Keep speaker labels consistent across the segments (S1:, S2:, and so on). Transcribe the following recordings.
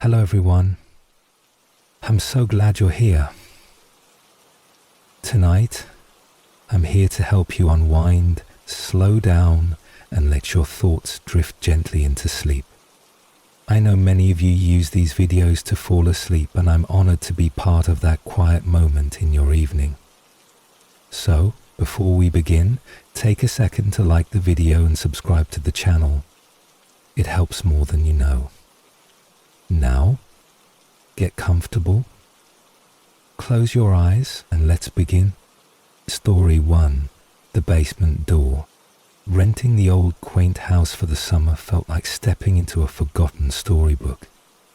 S1: Hello everyone. I'm so glad you're here. Tonight, I'm here to help you unwind, slow down, and let your thoughts drift gently into sleep. I know many of you use these videos to fall asleep, and I'm honored to be part of that quiet moment in your evening. So, before we begin, take a second to like the video and subscribe to the channel. It helps more than you know. Now, get comfortable, close your eyes, and let's begin. Story 1, The Basement Door. Renting the old quaint house for the summer felt like stepping into a forgotten storybook.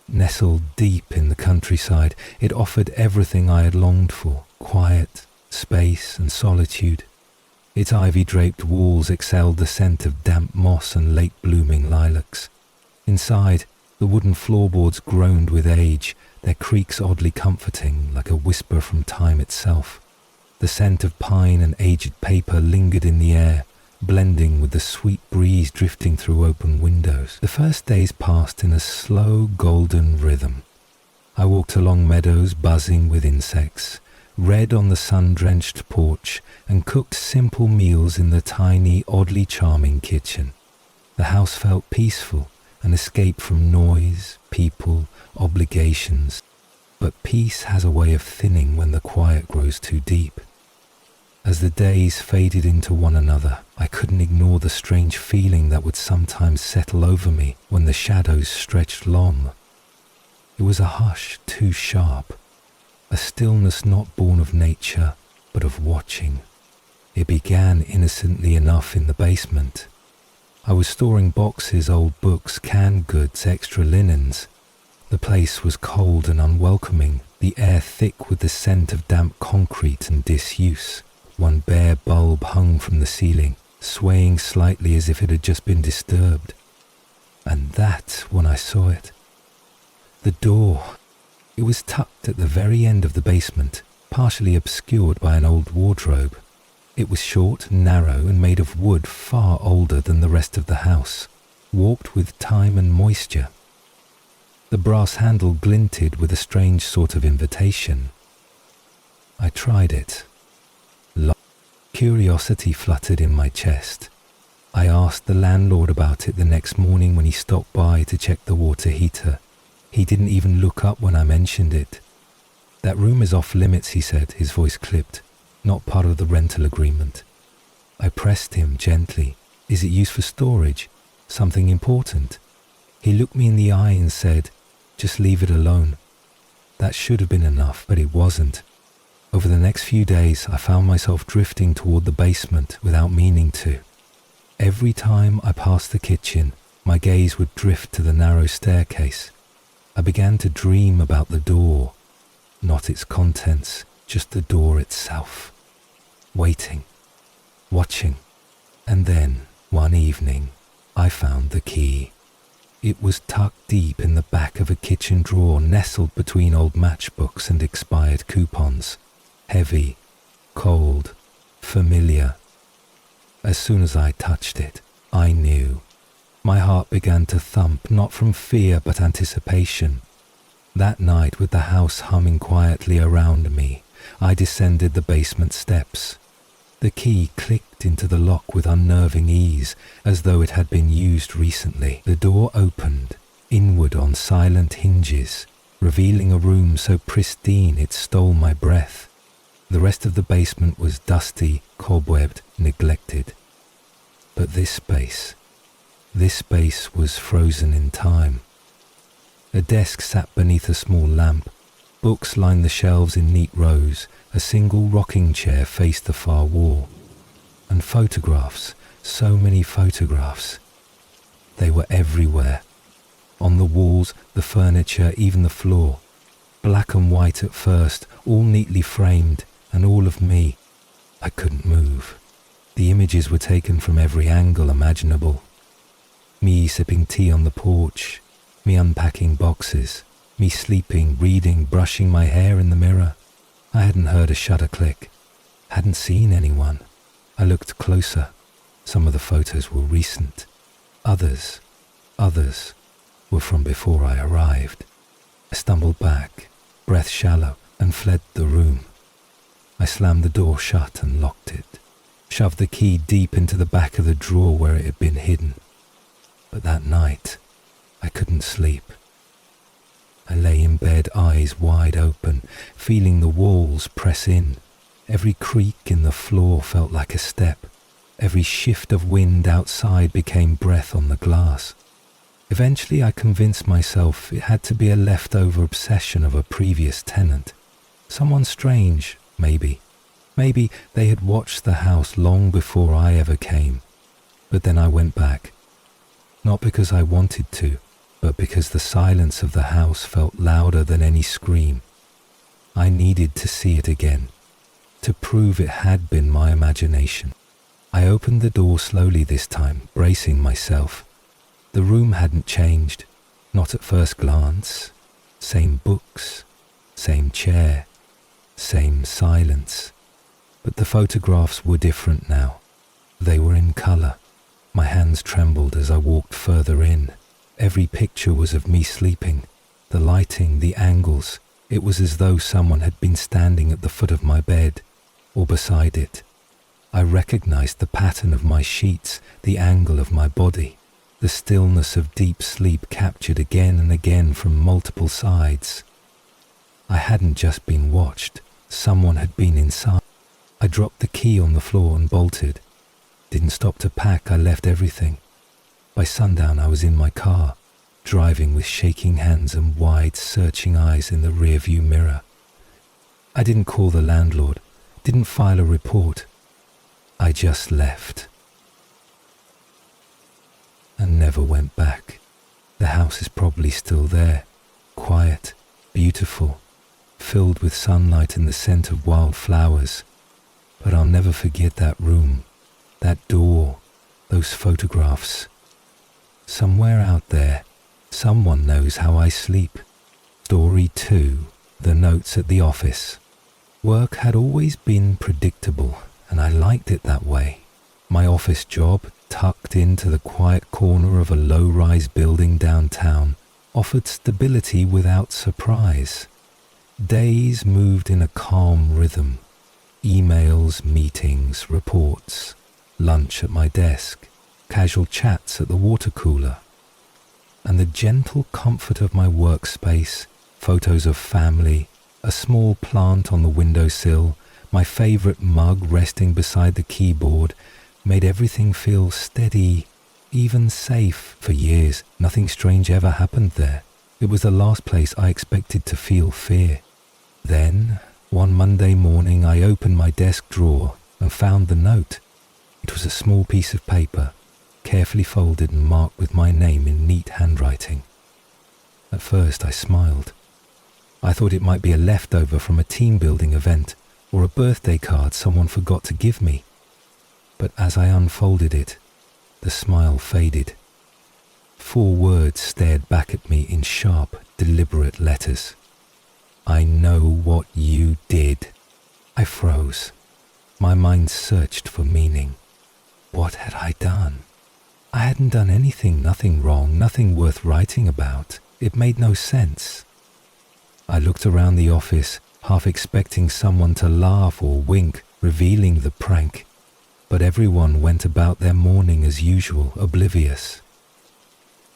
S1: Nestled deep in the countryside, it offered everything I had longed for: quiet, space, and solitude. Its ivy-draped walls exhaled the scent of damp moss and late-blooming lilacs. Inside, the wooden floorboards groaned with age, their creaks oddly comforting, like a whisper from time itself. The scent of pine and aged paper lingered in the air, blending with the sweet breeze drifting through open windows. The first days passed in a slow, golden rhythm. I walked along meadows buzzing with insects, read on the sun-drenched porch, and cooked simple meals in the tiny, oddly charming kitchen. The house felt peaceful, an escape from noise, people, obligations. But peace has a way of thinning when the quiet grows too deep. As the days faded into one another, I couldn't ignore the strange feeling that would sometimes settle over me when the shadows stretched long. It was a hush too sharp, a stillness not born of nature, but of watching. It began innocently enough in the basement. I was storing boxes, old books, canned goods, extra linens. The place was cold and unwelcoming, the air thick with the scent of damp concrete and disuse. One bare bulb hung from the ceiling, swaying slightly as if it had just been disturbed. And that's when I saw it. The door. It was tucked at the very end of the basement, partially obscured by an old wardrobe. It was short, narrow, and made of wood far older than the rest of the house, warped with time and moisture. The brass handle glinted with a strange sort of invitation. I tried it. Curiosity fluttered in my chest. I asked the landlord about it the next morning when he stopped by to check the water heater. He didn't even look up when I mentioned it. "That room is off limits," he said, his voice clipped. "Not part of the rental agreement." I pressed him gently. "Is it used for storage? Something important?" He looked me in the eye and said, "Just leave it alone." That should have been enough, but it wasn't. Over the next few days, I found myself drifting toward the basement without meaning to. Every time I passed the kitchen, my gaze would drift to the narrow staircase. I began to dream about the door, not its contents, just the door itself. Waiting, watching, and then, one evening, I found the key. It was tucked deep in the back of a kitchen drawer, nestled between old matchbooks and expired coupons. Heavy, cold, familiar. As soon as I touched it, I knew. My heart began to thump, not from fear but anticipation. That night, with the house humming quietly around me, I descended the basement steps. The key clicked into the lock with unnerving ease, as though it had been used recently. The door opened, inward on silent hinges, revealing a room so pristine it stole my breath. The rest of the basement was dusty, cobwebbed, neglected. But this space was frozen in time. A desk sat beneath a small lamp. Books lined the shelves in neat rows. A single rocking chair faced the far wall. And photographs, so many photographs. They were everywhere. On the walls, the furniture, even the floor. Black and white at first, all neatly framed, and all of me. I couldn't move. The images were taken from every angle imaginable. Me sipping tea on the porch, me unpacking boxes, me sleeping, reading, brushing my hair in the mirror. I hadn't heard a shutter click, hadn't seen anyone. I looked closer. Some of the photos were recent. Others were from before I arrived. I stumbled back, breath shallow, and fled the room. I slammed the door shut and locked it, shoved the key deep into the back of the drawer where it had been hidden. But that night, I couldn't sleep. I lay in bed, eyes wide open, feeling the walls press in. Every creak in the floor felt like a step. Every shift of wind outside became breath on the glass. Eventually I convinced myself it had to be a leftover obsession of a previous tenant. Someone strange, maybe. Maybe they had watched the house long before I ever came. But then I went back. Not because I wanted to, but because the silence of the house felt louder than any scream. I needed to see it again, to prove it had been my imagination. I opened the door slowly this time, bracing myself. The room hadn't changed, not at first glance. Same books, same chair, same silence. But the photographs were different now. They were in colour. My hands trembled as I walked further in. Every picture was of me sleeping. The lighting, the angles. It was as though someone had been standing at the foot of my bed, or beside it. I recognized the pattern of my sheets, the angle of my body, the stillness of deep sleep captured again and again from multiple sides. I hadn't just been watched. Someone had been inside. I dropped the key on the floor and bolted. Didn't stop to pack, I left everything. By sundown I was in my car, driving with shaking hands and wide, searching eyes in the rearview mirror. I didn't call the landlord, didn't file a report. I just left. And never went back. The house is probably still there, quiet, beautiful, filled with sunlight and the scent of wild flowers. But I'll never forget that room, that door, those photographs. Somewhere out there, someone knows how I sleep. Story 2, the notes at the office. Work had always been predictable, and I liked it that way. My office job, tucked into the quiet corner of a low-rise building downtown, offered stability without surprise. Days moved in a calm rhythm. Emails, meetings, reports, lunch at my desk, casual chats at the water cooler. And the gentle comfort of my workspace, photos of family, a small plant on the windowsill, my favorite mug resting beside the keyboard, made everything feel steady, even safe. For years, nothing strange ever happened there. It was the last place I expected to feel fear. Then, one Monday morning, I opened my desk drawer and found the note. It was a small piece of paper, carefully folded and marked with my name in neat handwriting. At first, I smiled. I thought it might be a leftover from a team-building event or a birthday card someone forgot to give me. But as I unfolded it, the smile faded. 4 words stared back at me in sharp, deliberate letters. I know what you did. I froze. My mind searched for meaning. What had I done? I hadn't done anything, nothing wrong, nothing worth writing about. It made no sense. I looked around the office, half expecting someone to laugh or wink, revealing the prank. But everyone went about their morning as usual, oblivious.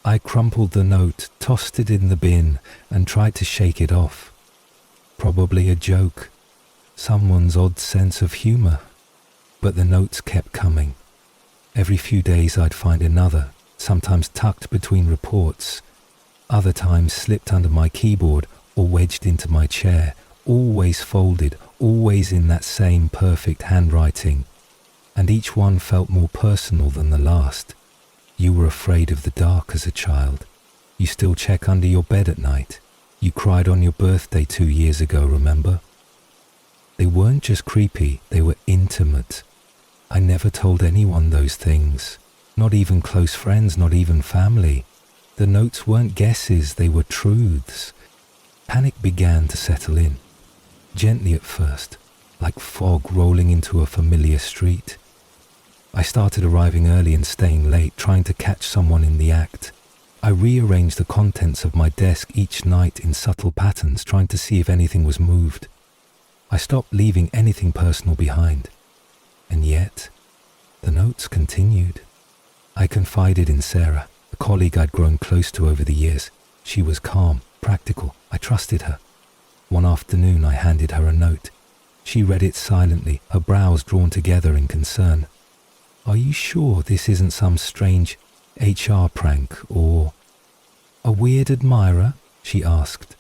S1: I crumpled the note, tossed it in the bin, and tried to shake it off. Probably a joke, someone's odd sense of humour. But the notes kept coming. Every few days I'd find another, sometimes tucked between reports, other times slipped under my keyboard or wedged into my chair, always folded, always in that same perfect handwriting. And each one felt more personal than the last. You were afraid of the dark as a child. You still check under your bed at night. You cried on your birthday 2 years ago, remember? They weren't just creepy, they were intimate. I never told anyone those things, not even close friends, not even family. The notes weren't guesses, they were truths. Panic began to settle in, gently at first, like fog rolling into a familiar street. I started arriving early and staying late, trying to catch someone in the act. I rearranged the contents of my desk each night in subtle patterns, trying to see if anything was moved. I stopped leaving anything personal behind. And yet, the notes continued. I confided in Sarah, a colleague I'd grown close to over the years. She was calm, practical. I trusted her. One afternoon, I handed her a note. She read it silently, her brows drawn together in concern. "Are you sure this isn't some strange HR prank or a weird admirer?" she asked.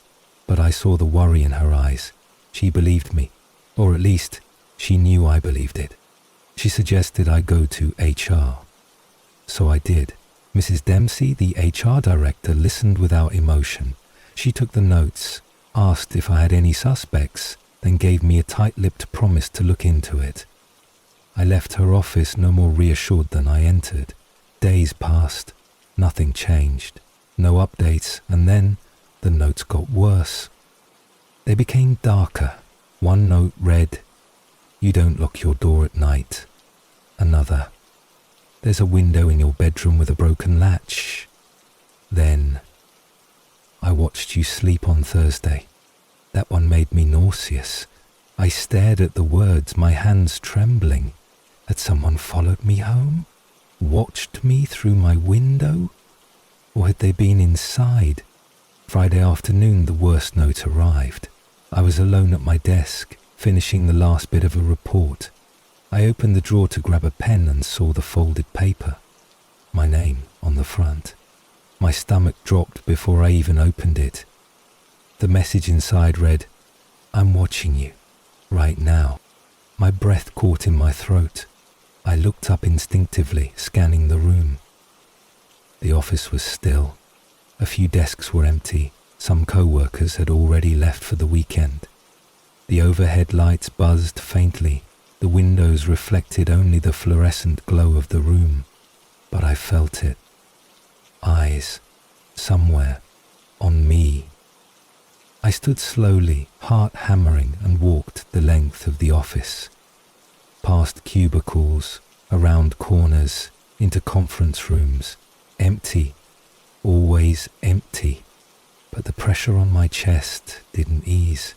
S1: But I saw the worry in her eyes. She believed me, or at least she knew I believed it. She suggested I go to HR. So I did. Mrs. Dempsey, the HR director, listened without emotion. She took the notes, asked if I had any suspects, then gave me a tight-lipped promise to look into it. I left her office no more reassured than I entered. Days passed. Nothing changed. No updates, and then the notes got worse. They became darker. One note read, "You don't lock your door at night." Another, "There's a window in your bedroom with a broken latch." Then, "I watched you sleep on Thursday." That one made me nauseous. I stared at the words, my hands trembling. Had someone followed me home? Watched me through my window? Or had they been inside? Friday afternoon, the worst note arrived. I was alone at my desk, finishing the last bit of a report. I opened the drawer to grab a pen and saw the folded paper. My name on the front. My stomach dropped before I even opened it. The message inside read, "I'm watching you, right now." My breath caught in my throat. I looked up instinctively, scanning the room. The office was still. A few desks were empty. Some co-workers had already left for the weekend. The overhead lights buzzed faintly. The windows reflected only the fluorescent glow of the room. But I felt it. Eyes. Somewhere. On me. I stood slowly, heart hammering, and walked the length of the office. Past cubicles, around corners, into conference rooms. Empty. Always empty. But the pressure on my chest didn't ease.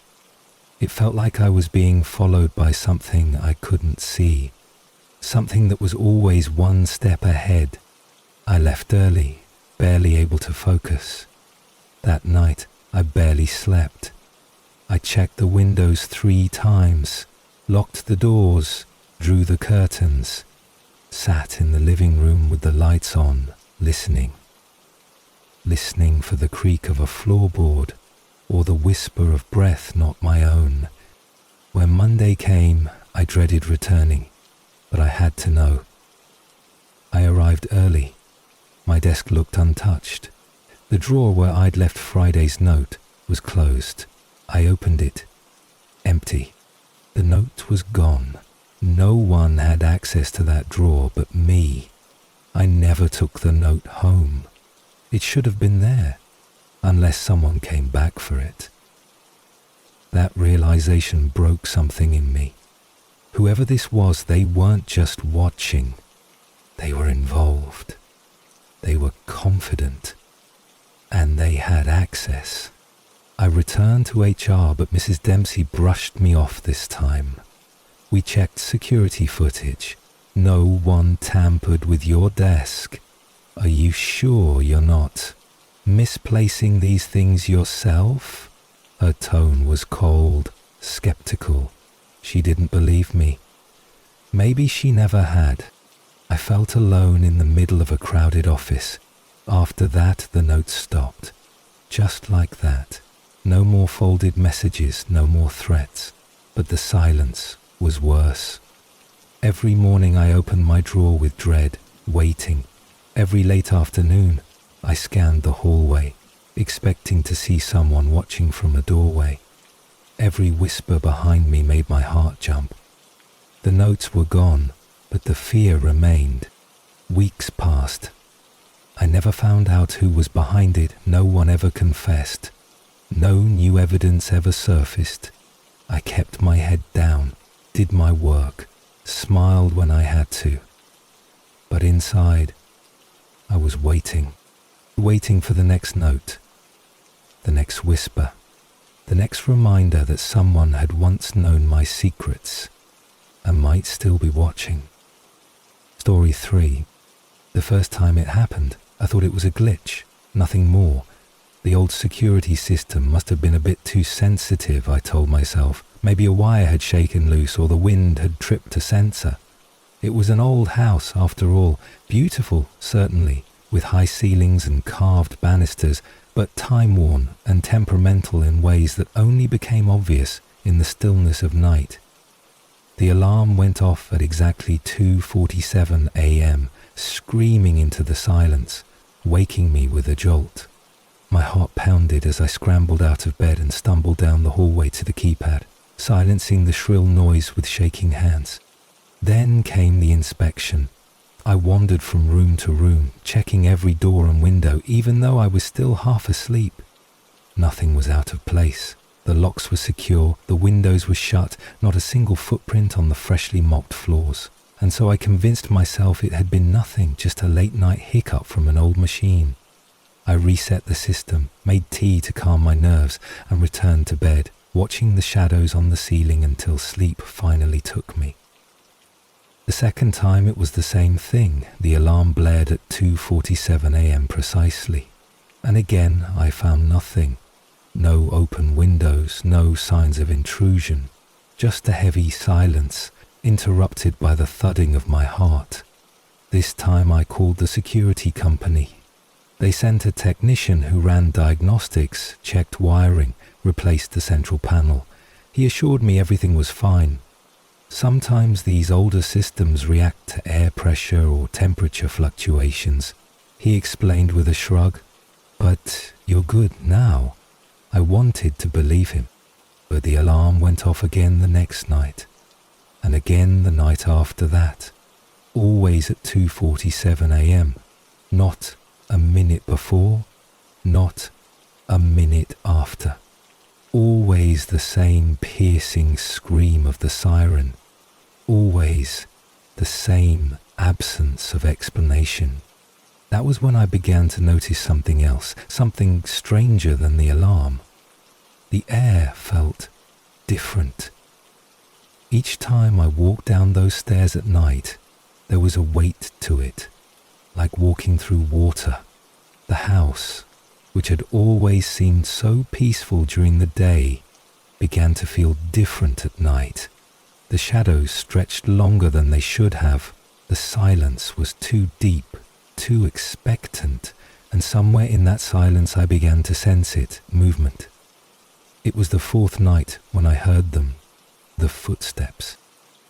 S1: It felt like I was being followed by something I couldn't see. Something that was always one step ahead. I left early, barely able to focus. That night, I barely slept. I checked the windows 3 times, locked the doors, drew the curtains, sat in the living room with the lights on, listening. Listening for the creak of a floorboard or the whisper of breath not my own. When Monday came, I dreaded returning, but I had to know. I arrived early. My desk looked untouched. The drawer where I'd left Friday's note was closed. I opened it. Empty. The note was gone. No one had access to that drawer but me. I never took the note home. It should have been there, unless someone came back for it. That realization broke something in me. Whoever this was, they weren't just watching. They were involved. They were confident. And they had access. I returned to HR, but Mrs. Dempsey brushed me off this time. We checked security footage. No one tampered with your desk. Are you sure you're not misplacing these things yourself? Her tone was cold, skeptical. She didn't believe me. Maybe she never had. I felt alone in the middle of a crowded office. After that, the notes stopped. Just like that. No more folded messages, no more threats. But the silence was worse. Every morning I opened my drawer with dread, waiting. Every late afternoon, I scanned the hallway, expecting to see someone watching from a doorway. Every whisper behind me made my heart jump. The notes were gone, but the fear remained. Weeks passed. I never found out who was behind it. No one ever confessed. No new evidence ever surfaced. I kept my head down, did my work, smiled when I had to. But inside, I was waiting. waiting for the next note, the next whisper, the next reminder that someone had once known my secrets and might still be watching. Story 3. The first time it happened, I thought it was a glitch, nothing more. The old security system must have been a bit too sensitive, I told myself. Maybe a wire had shaken loose or the wind had tripped a sensor. It was an old house, after all, beautiful, certainly, with high ceilings and carved banisters, but time-worn and temperamental in ways that only became obvious in the stillness of night. The alarm went off at exactly 2:47 a.m., screaming into the silence, waking me with a jolt. My heart pounded as I scrambled out of bed and stumbled down the hallway to the keypad, silencing the shrill noise with shaking hands. Then came the inspection. I wandered from room to room, checking every door and window, even though I was still half asleep. Nothing was out of place. The locks were secure, the windows were shut, not a single footprint on the freshly mopped floors. And so I convinced myself it had been nothing, just a late-night hiccup from an old machine. I reset the system, made tea to calm my nerves, and returned to bed, watching the shadows on the ceiling until sleep finally took me. The second time it was the same thing. The alarm blared at 2:47 a.m. precisely. And again I found nothing. No open windows, no signs of intrusion. Just a heavy silence, interrupted by the thudding of my heart. This time I called the security company. They sent a technician who ran diagnostics, checked wiring, replaced the central panel. He assured me everything was fine. Sometimes these older systems react to air pressure or temperature fluctuations, he explained with a shrug. But you're good now. I wanted to believe him, but the alarm went off again the next night, and again the night after that, always at 2:47 a.m., not a minute before, not a minute after. Always the same piercing scream of the siren, always the same absence of explanation. That was when I began to notice something else, something stranger than the alarm. The air felt different. Each time I walked down those stairs at night, there was a weight to it, like walking through water. The house, which had always seemed so peaceful during the day, began to feel different at night. The shadows stretched longer than they should have. The silence was too deep, too expectant, and somewhere in that silence I began to sense it, movement. It was the fourth night when I heard them, the footsteps.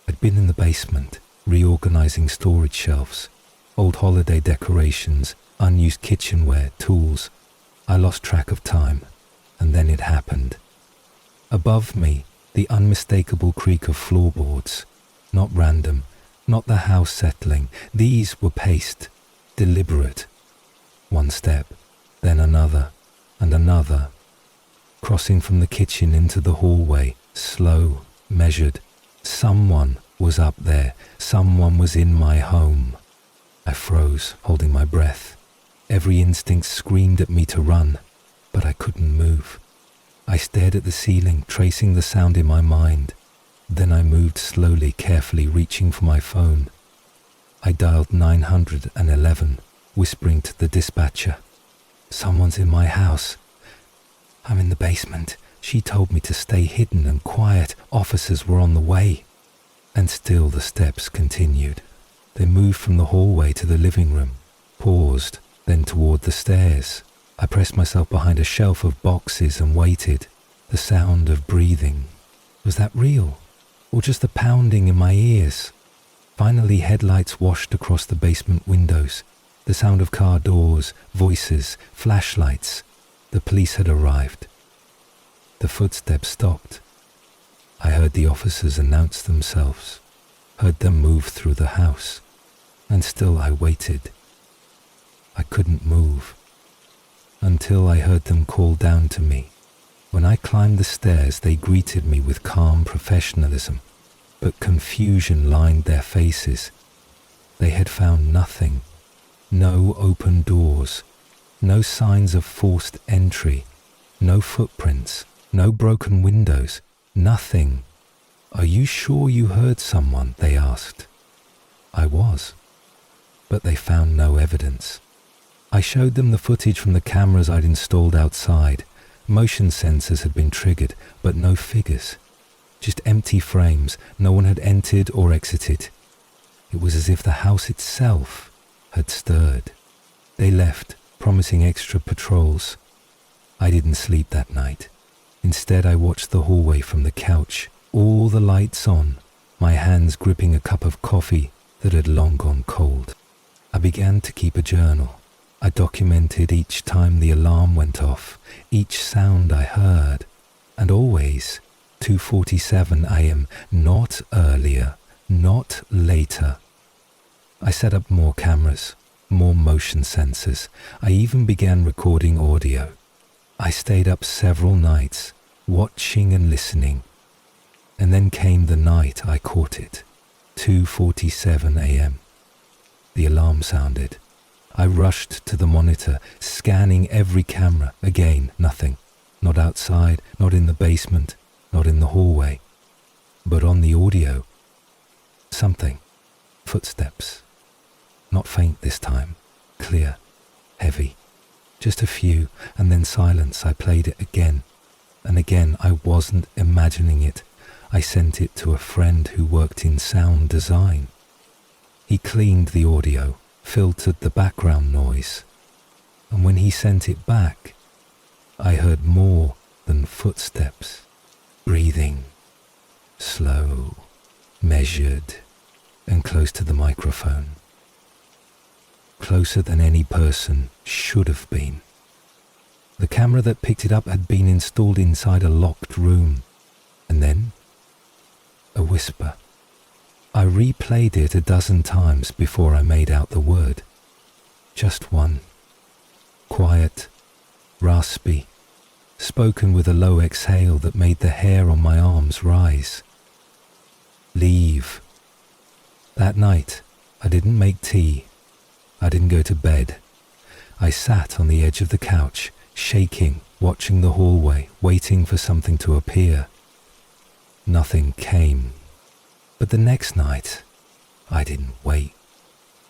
S1: I'd been in the basement, reorganizing storage shelves, old holiday decorations, unused kitchenware, tools. I lost track of time, and then it happened. Above me, the unmistakable creak of floorboards, not random, not the house settling. These were paced, deliberate. One step, then another, and another. Crossing from the kitchen into the hallway, slow, measured. Someone was up there. Someone was in my home. I froze, holding my breath. Every instinct screamed at me to run, but I couldn't move. I stared at the ceiling, tracing the sound in my mind. Then I moved slowly, carefully, reaching for my phone. I dialed 911, whispering to the dispatcher. Someone's in my house. I'm in the basement. She told me to stay hidden and quiet. Officers were on the way. And still the steps continued. They moved from the hallway to the living room, paused, then toward the stairs. I pressed myself behind a shelf of boxes and waited. The sound of breathing. Was that real? Or just the pounding in my ears? Finally, headlights washed across the basement windows. The sound of car doors, voices, flashlights. The police had arrived. The footsteps stopped. I heard the officers announce themselves, heard them move through the house, and still I waited. I couldn't move, until I heard them call down to me. When I climbed the stairs, they greeted me with calm professionalism, but confusion lined their faces. They had found nothing, no open doors, No signs of forced entry, no footprints, no broken windows, nothing. "Are you sure you heard someone?" they asked. I was, but they found no evidence. I showed them the footage from the cameras I'd installed outside. Motion sensors had been triggered, but no figures. Just empty frames. No one had entered or exited. It was as if the house itself had stirred. They left, promising extra patrols. I didn't sleep that night. Instead, I watched the hallway from the couch, all the lights on, my hands gripping a cup of coffee that had long gone cold. I began to keep a journal. I documented each time the alarm went off, each sound I heard, and always 2:47 a.m., not earlier, not later. I set up more cameras, more motion sensors. I even began recording audio. I stayed up several nights, watching and listening. And then came the night I caught it, 2:47 a.m. The alarm sounded. I rushed to the monitor, scanning every camera. Again, nothing. Not outside, not in the basement, not in the hallway. But on the audio, something. Footsteps. Not faint this time. Clear. Heavy. Just a few, and then silence. I played it again. And again, I wasn't imagining it. I sent it to a friend who worked in sound design. He cleaned the audio, filtered the background noise, and when he sent it back, I heard more than footsteps. Breathing. Slow, measured, and close to the microphone. Closer than any person should have been. The camera that picked it up had been installed inside a locked room. And then, a whisper. I replayed it a dozen times before I made out the word. Just one. Quiet, raspy, spoken with a low exhale that made the hair on my arms rise. Leave. That night, I didn't make tea. I didn't go to bed. I sat on the edge of the couch, shaking, watching the hallway, waiting for something to appear. Nothing came. But the next night, I didn't wait.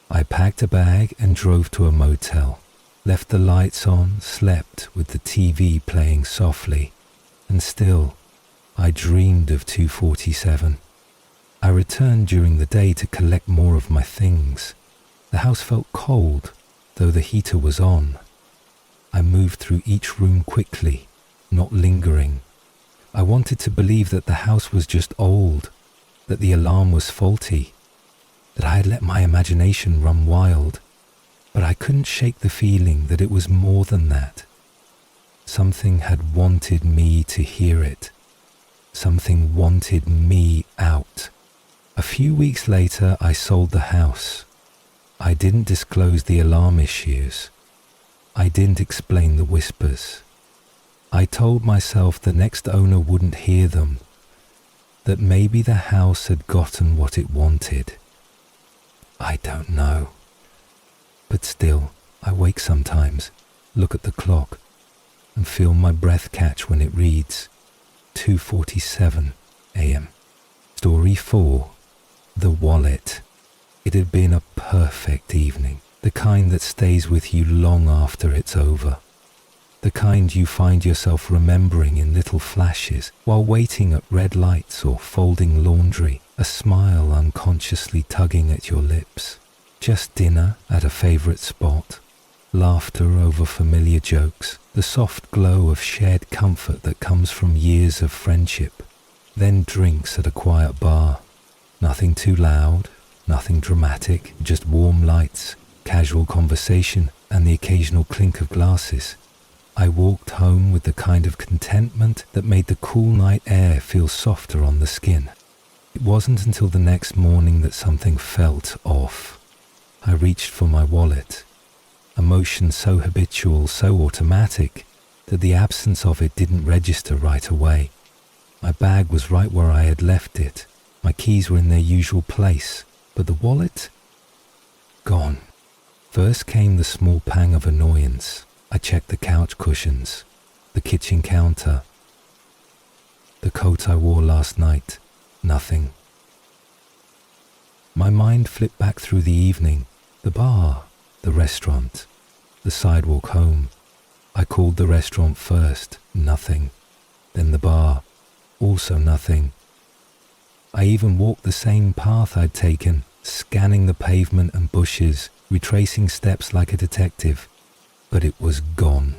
S1: I packed a bag and drove to a motel, left the lights on, slept with the TV playing softly, and still, I dreamed of 2:47. I returned during the day to collect more of my things. The house felt cold, though the heater was on. I moved through each room quickly, not lingering. I wanted to believe that the house was just old, that the alarm was faulty, that I had let my imagination run wild, but I couldn't shake the feeling that it was more than that. Something had wanted me to hear it. Something wanted me out. A few weeks later, I sold the house. I didn't disclose the alarm issues. I didn't explain the whispers. I told myself the next owner wouldn't hear them, that maybe the house had gotten what it wanted. I don't know. But still, I wake sometimes, look at the clock, and feel my breath catch when it reads 2:47 a.m. Story 4. The Wallet. It had been a perfect evening, the kind that stays with you long after it's over. The kind you find yourself remembering in little flashes while waiting at red lights or folding laundry, a smile unconsciously tugging at your lips. Just dinner at a favorite spot, laughter over familiar jokes, the soft glow of shared comfort that comes from years of friendship. Then drinks at a quiet bar. Nothing too loud, nothing dramatic, just warm lights, casual conversation, and the occasional clink of glasses. I walked home with the kind of contentment that made the cool night air feel softer on the skin. It wasn't until the next morning that something felt off. I reached for my wallet, a motion so habitual, so automatic, that the absence of it didn't register right away. My bag was right where I had left it. My keys were in their usual place, but the wallet? Gone. First came the small pang of annoyance. I checked the couch cushions, the kitchen counter, the coat I wore last night. Nothing. My mind flipped back through the evening, the bar, the restaurant, the sidewalk home. I called the restaurant first, nothing. Then the bar, also nothing. I even walked the same path I'd taken, scanning the pavement and bushes, retracing steps like a detective. But it was gone.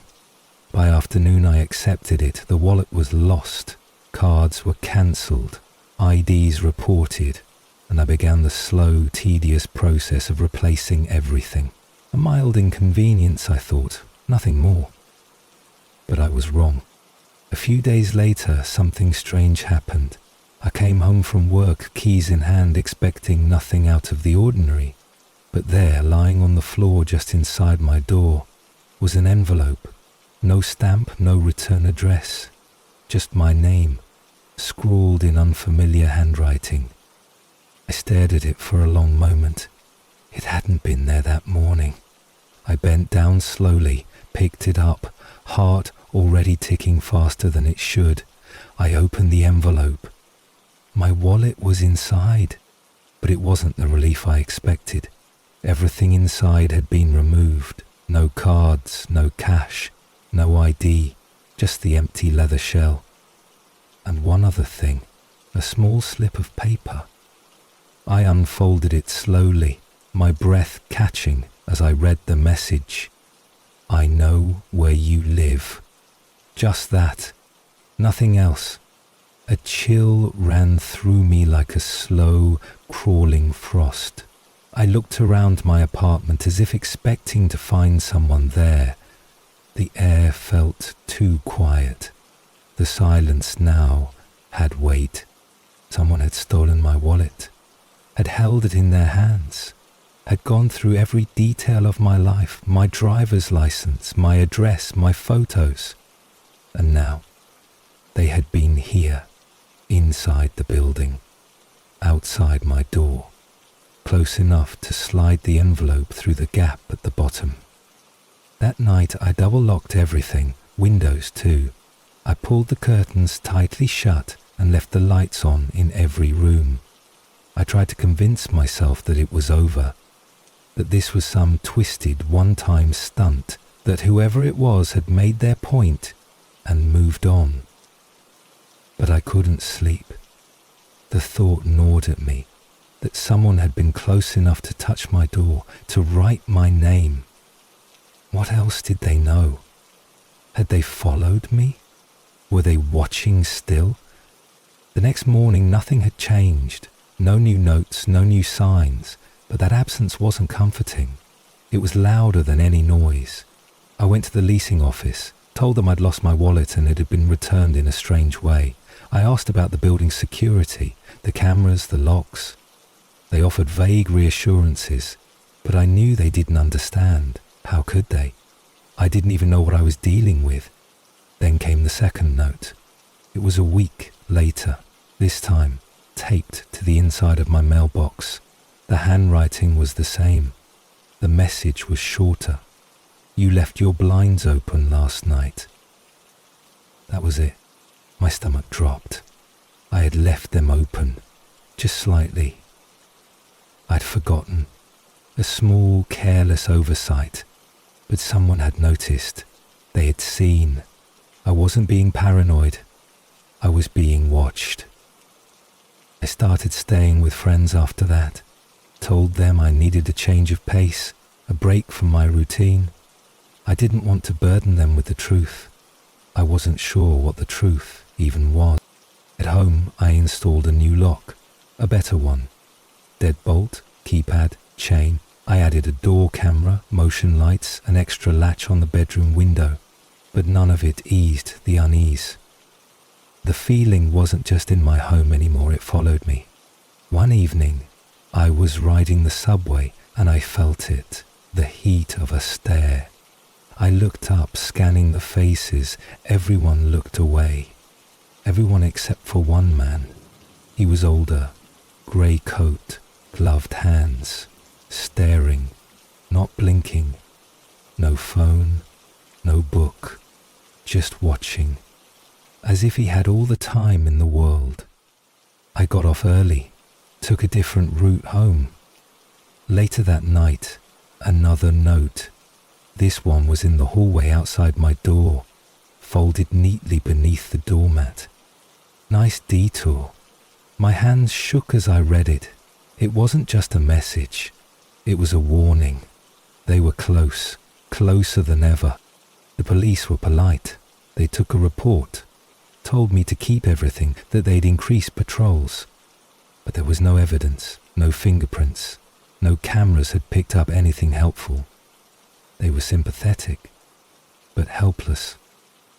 S1: By afternoon I accepted it. The wallet was lost. Cards were cancelled. IDs reported. And I began the slow, tedious process of replacing everything. A mild inconvenience, I thought, nothing more. But I was wrong. A few days later, something strange happened. I came home from work, keys in hand, expecting nothing out of the ordinary. But there, lying on the floor just inside my door, was an envelope. No stamp, no return address. Just my name, scrawled in unfamiliar handwriting. I stared at it for a long moment. It hadn't been there that morning. I bent down slowly, picked it up, heart already ticking faster than it should. I opened the envelope. My wallet was inside, but it wasn't the relief I expected. Everything inside had been removed. No cards, no cash, no ID, just the empty leather shell. And one other thing, a small slip of paper. I unfolded it slowly, my breath catching as I read the message. I know where you live. Just that, nothing else. A chill ran through me like a slow, crawling frost. I looked around my apartment as if expecting to find someone there. The air felt too quiet. The silence now had weight. Someone had stolen my wallet, had held it in their hands, had gone through every detail of my life, my driver's license, my address, my photos. And now, they had been here, inside the building, outside my door, close enough to slide the envelope through the gap at the bottom. That night I double-locked everything, windows too. I pulled the curtains tightly shut and left the lights on in every room. I tried to convince myself that it was over, that this was some twisted one-time stunt, that whoever it was had made their point and moved on. But I couldn't sleep. The thought gnawed at me, that someone had been close enough to touch my door, to write my name. What else did they know? Had they followed me? Were they watching still? The next morning nothing had changed. No new notes, no new signs, but that absence wasn't comforting. It was louder than any noise. I went to the leasing office, told them I'd lost my wallet and it had been returned in a strange way. I asked about the building's security, the cameras, the locks. They offered vague reassurances, but I knew they didn't understand. How could they? I didn't even know what I was dealing with. Then came the second note. It was a week later, this time taped to the inside of my mailbox. The handwriting was the same. The message was shorter. You left your blinds open last night. That was it. My stomach dropped. I had left them open, just slightly. I'd forgotten. A small, careless oversight. But someone had noticed. They had seen. I wasn't being paranoid. I was being watched. I started staying with friends after that. Told them I needed a change of pace, a break from my routine. I didn't want to burden them with the truth. I wasn't sure what the truth even was. At home, I installed a new lock, a better one. Deadbolt, keypad, chain. I added a door camera, motion lights, an extra latch on the bedroom window, but none of it eased the unease. The feeling wasn't just in my home anymore, it followed me. One evening, I was riding the subway and I felt it, the heat of a stare. I looked up, scanning the faces. Everyone looked away. Everyone except for one man. He was older, grey coat, gloved hands, staring, not blinking. No phone, no book, just watching, as if he had all the time in the world. I got off early, took a different route home. Later that night, another note. This one was in the hallway outside my door, folded neatly beneath the doormat. Nice detour. My hands shook as I read it. It wasn't just a message. It was a warning. They were close, closer than ever. The police were polite. They took a report, told me to keep everything, that they'd increase patrols. But there was no evidence, no fingerprints. No cameras had picked up anything helpful. They were sympathetic, but helpless,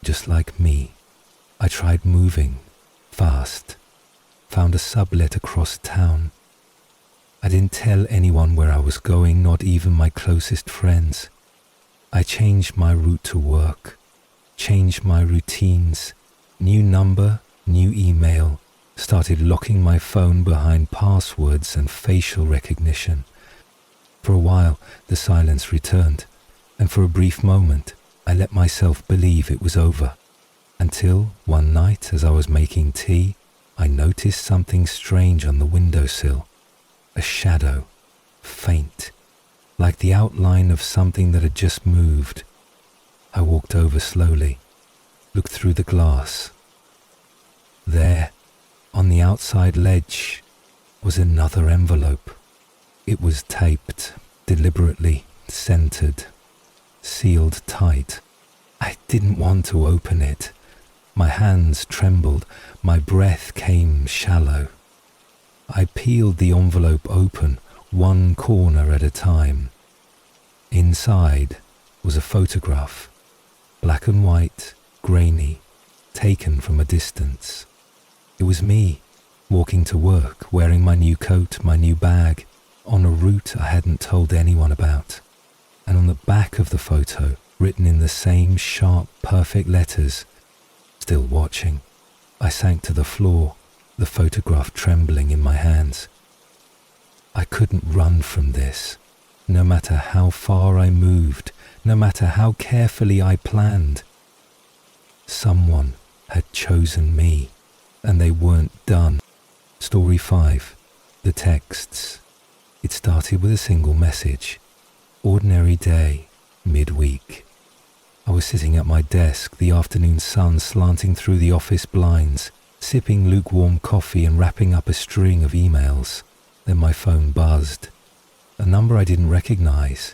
S1: just like me. I tried moving, fast, found a sublet across town. I didn't tell anyone where I was going, not even my closest friends. I changed my route to work, changed my routines, new number, new email, started locking my phone behind passwords and facial recognition. For a while, the silence returned, and for a brief moment, I let myself believe it was over. Until one night, as I was making tea, I noticed something strange on the windowsill. A shadow, faint, like the outline of something that had just moved. I walked over slowly, looked through the glass. There, on the outside ledge, was another envelope. It was taped, deliberately, centered, sealed tight. I didn't want to open it. My hands trembled, my breath came shallow. I peeled the envelope open, one corner at a time. Inside was a photograph, black and white, grainy, taken from a distance. It was me, walking to work, wearing my new coat, my new bag, on a route I hadn't told anyone about. And on the back of the photo, written in the same sharp, perfect letters, still watching, I sank to the floor, the photograph trembling in my hands. I couldn't run from this, no matter how far I moved, no matter how carefully I planned. Someone had chosen me, and they weren't done. Story 5. The texts. It started with a single message. Ordinary day, midweek. I was sitting at my desk, the afternoon sun slanting through the office blinds, sipping lukewarm coffee and wrapping up a string of emails. Then my phone buzzed. A number I didn't recognize.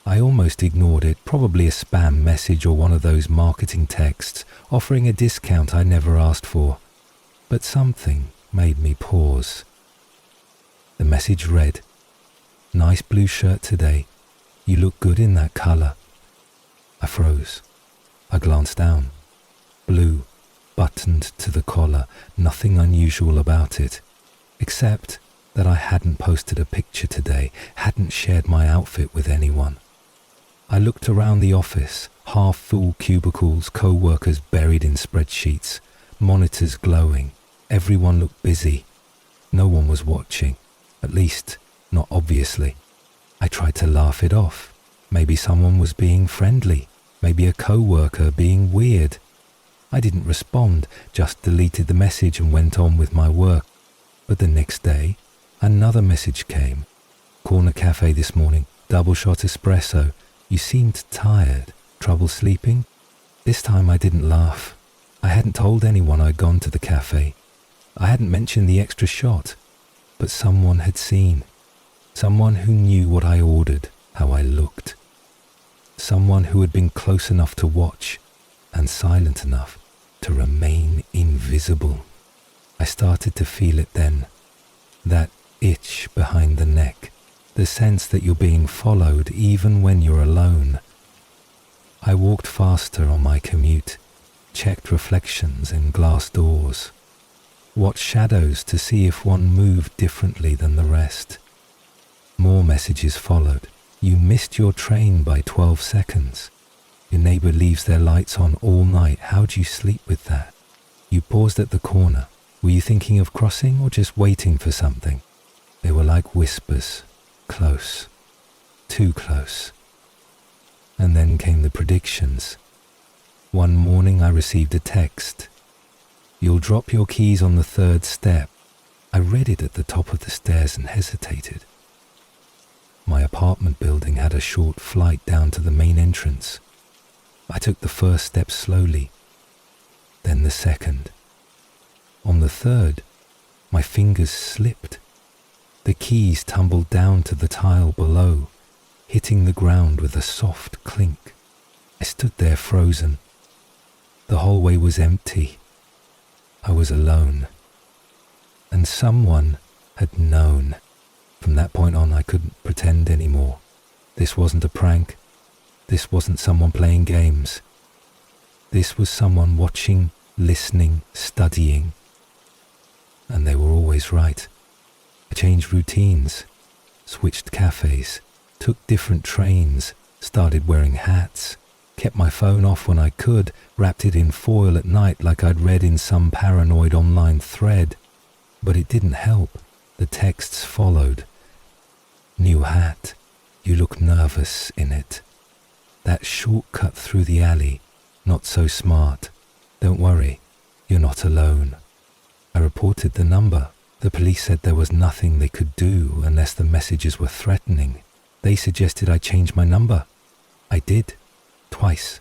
S1: I almost ignored it, probably a spam message or one of those marketing texts offering a discount I never asked for. But something made me pause. The message read, "Nice blue shirt today. You look good in that color." I froze. I glanced down. Blue, buttoned to the collar, nothing unusual about it, except that I hadn't posted a picture today, hadn't shared my outfit with anyone. I looked around the office, half-full cubicles, co-workers buried in spreadsheets, monitors glowing. Everyone looked busy. No one was watching, at least, not obviously. I tried to laugh it off. Maybe someone was being friendly, maybe a co-worker being weird. I didn't respond, just deleted the message and went on with my work. But the next day, another message came. "Corner cafe this morning, double shot espresso. You seemed tired. Trouble sleeping?" This time I didn't laugh. I hadn't told anyone I'd gone to the cafe. I hadn't mentioned the extra shot. But someone had seen. Someone who knew what I ordered, how I looked. Someone who had been close enough to watch and silent enough to remain invisible. I started to feel it then. That itch behind the neck. The sense that you're being followed even when you're alone. I walked faster on my commute, checked reflections in glass doors, watched shadows to see if one moved differently than the rest. More messages followed. "You missed your train by 12 seconds. Your neighbor leaves their lights on all night. How'd you sleep with that? You paused at the corner. Were you thinking of crossing or just waiting for something?" They were like whispers, close, too close. And then came the predictions. One morning I received a text. "You'll drop your keys on the 3rd step." I read it at the top of the stairs and hesitated. My apartment building had a short flight down to the main entrance. I took the 1st step slowly, then the 2nd. On the 3rd, my fingers slipped. The keys tumbled down to the tile below, hitting the ground with a soft clink. I stood there frozen. The hallway was empty. I was alone. And someone had known. From that point on, I couldn't pretend anymore. This wasn't a prank. This wasn't someone playing games. This was someone watching, listening, studying. And they were always right. I changed routines, switched cafes, took different trains, started wearing hats, kept my phone off when I could, wrapped it in foil at night like I'd read in some paranoid online thread. But it didn't help. The texts followed. "New hat. You look nervous in it. That shortcut through the alley. Not so smart. Don't worry. You're not alone." I reported the number. The police said there was nothing they could do unless the messages were threatening. They suggested I change my number. I did. Twice.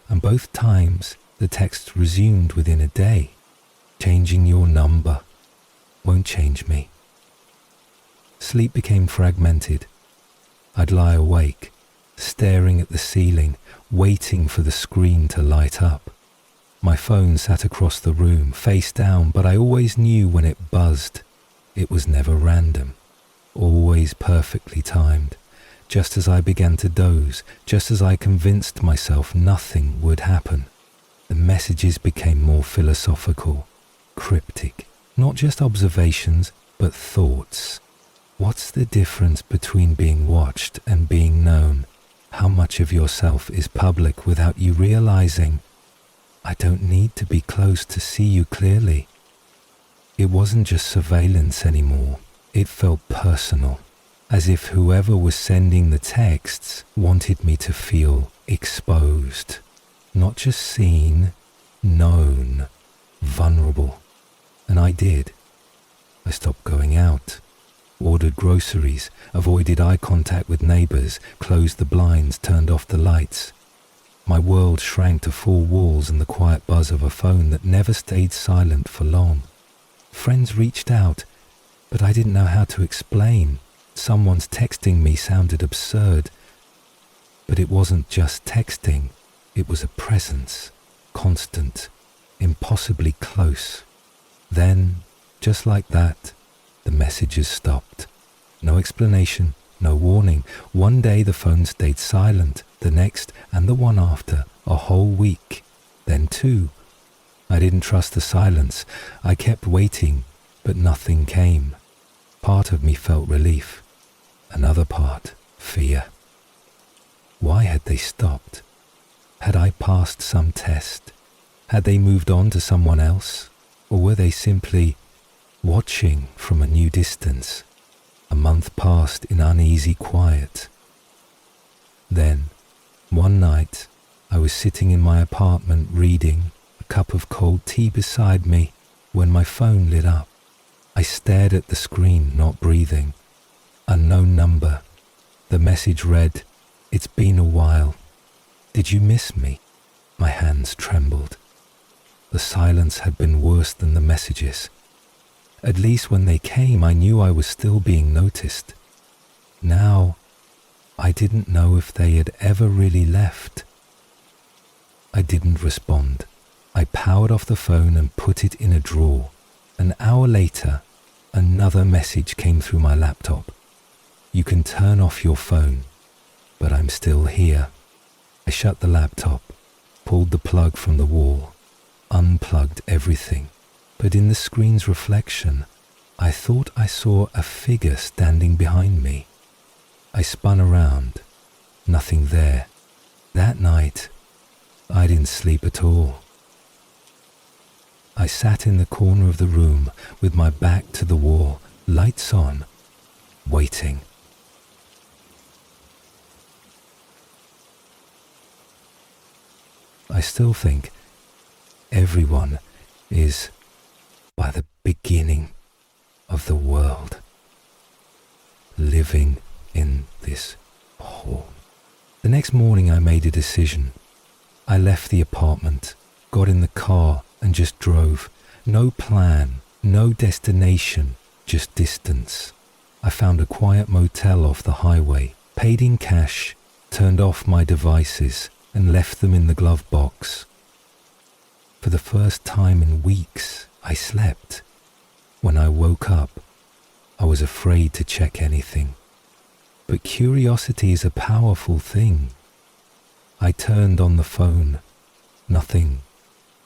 S1: And both times the text resumed within a day. "Changing your number won't change me." Sleep became fragmented. I'd lie awake, staring at the ceiling, waiting for the screen to light up. My phone sat across the room, face down, but I always knew when it buzzed. It was never random, always perfectly timed. Just as I began to doze, just as I convinced myself nothing would happen, the messages became more philosophical, cryptic. Not just observations, but thoughts. What's the difference between being watched and being known? How much of yourself is public without you realizing? I don't need to be close to see you clearly. It wasn't just surveillance anymore. It felt personal, as if whoever was sending the texts wanted me to feel exposed. Not just seen, known, vulnerable. And I did. I stopped going out, ordered groceries, avoided eye contact with neighbors, closed the blinds, turned off the lights. My world shrank to 4 walls and the quiet buzz of a phone that never stayed silent for long. Friends reached out, but I didn't know how to explain. Someone's texting me sounded absurd. But it wasn't just texting. It was a presence, constant, impossibly close. Then, just like that, the messages stopped. No explanation, no warning. One day the phone stayed silent, the next and the one after, a whole week. Then 2. I didn't trust the silence. I kept waiting, but nothing came. Part of me felt relief. Another part, fear. Why had they stopped? Had I passed some test? Had they moved on to someone else? Or were they simply watching from a new distance? A month passed in uneasy quiet. Then, one night, I was sitting in my apartment reading, a cup of cold tea beside me, when my phone lit up. I stared at the screen, not breathing. Unknown number. The message read, "It's been a while. Did you miss me?" My hands trembled. The silence had been worse than the messages. At least when they came, I knew I was still being noticed. Now, I didn't know if they had ever really left. I didn't respond. I powered off the phone and put it in a drawer. An hour later, another message came through my laptop. "You can turn off your phone, but I'm still here." I shut the laptop, pulled the plug from the wall, unplugged everything, but in the screen's reflection, I thought I saw a figure standing behind me. I spun around, nothing there. That night, I didn't sleep at all. I sat in the corner of the room with my back to the wall, lights on, waiting. I still think everyone is by the beginning of the world living in this hole. The next morning I made a decision. I left the apartment, got in the car and just drove. No plan, no destination, just distance. I found a quiet motel off the highway, paid in cash, turned off my devices and left them in the glove box. For the first time in weeks, I slept. When I woke up, I was afraid to check anything. But curiosity is a powerful thing. I turned on the phone. Nothing.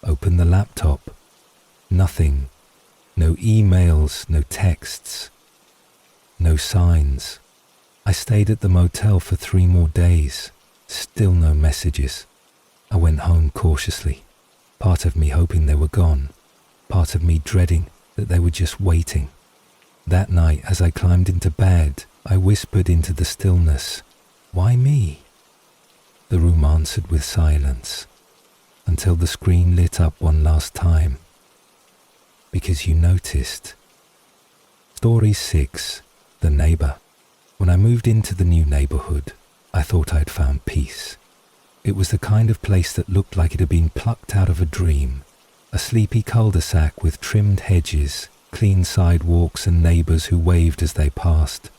S1: Opened the laptop. Nothing. No emails, no texts. No signs. I stayed at the motel for 3 more days. Still no messages. I went home cautiously. Part of me hoping they were gone. Part of me dreading that they were just waiting. That night, as I climbed into bed, I whispered into the stillness, "Why me?" The room answered with silence, until the screen lit up one last time. Because you noticed. Story 6. The Neighbor. When I moved into the new neighborhood, I thought I'd found peace. It was the kind of place that looked like it had been plucked out of a dream. A sleepy cul-de-sac with trimmed hedges, clean sidewalks and neighbors who waved as they passed.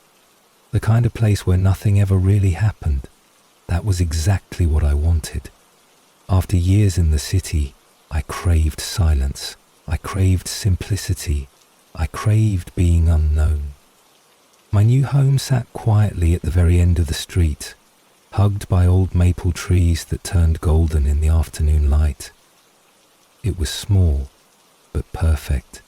S1: The kind of place where nothing ever really happened. That was exactly what I wanted. After years in the city, I craved silence. I craved simplicity. I craved being unknown. My new home sat quietly at the very end of the street, hugged by old maple trees that turned golden in the afternoon light. It was small, but perfect.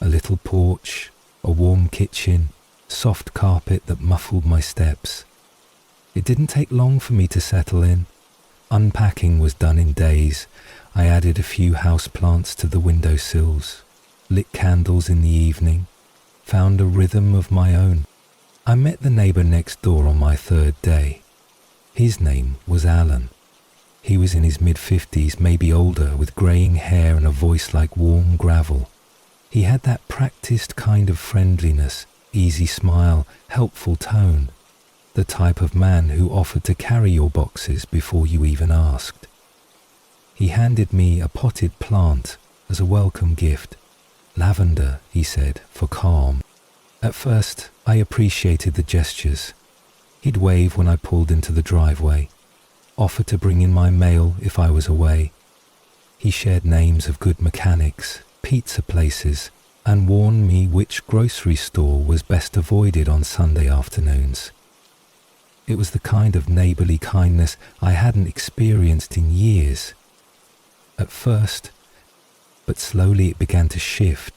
S1: A little porch, a warm kitchen, soft carpet that muffled my steps. It didn't take long for me to settle in. Unpacking was done in days. I added a few houseplants to the windowsills, lit candles in the evening, found a rhythm of my own. I met the neighbor next door on my 3rd day. His name was Alan. He was in his mid-50s, maybe older, with greying hair and a voice like warm gravel. He had that practiced kind of friendliness, easy smile, helpful tone. The type of man who offered to carry your boxes before you even asked. He handed me a potted plant as a welcome gift. Lavender, he said, for calm. At first, I appreciated the gestures. He'd wave when I pulled into the driveway, offer to bring in my mail if I was away. He shared names of good mechanics, pizza places, and warned me which grocery store was best avoided on Sunday afternoons. It was the kind of neighborly kindness I hadn't experienced in years. At first, but slowly it began to shift.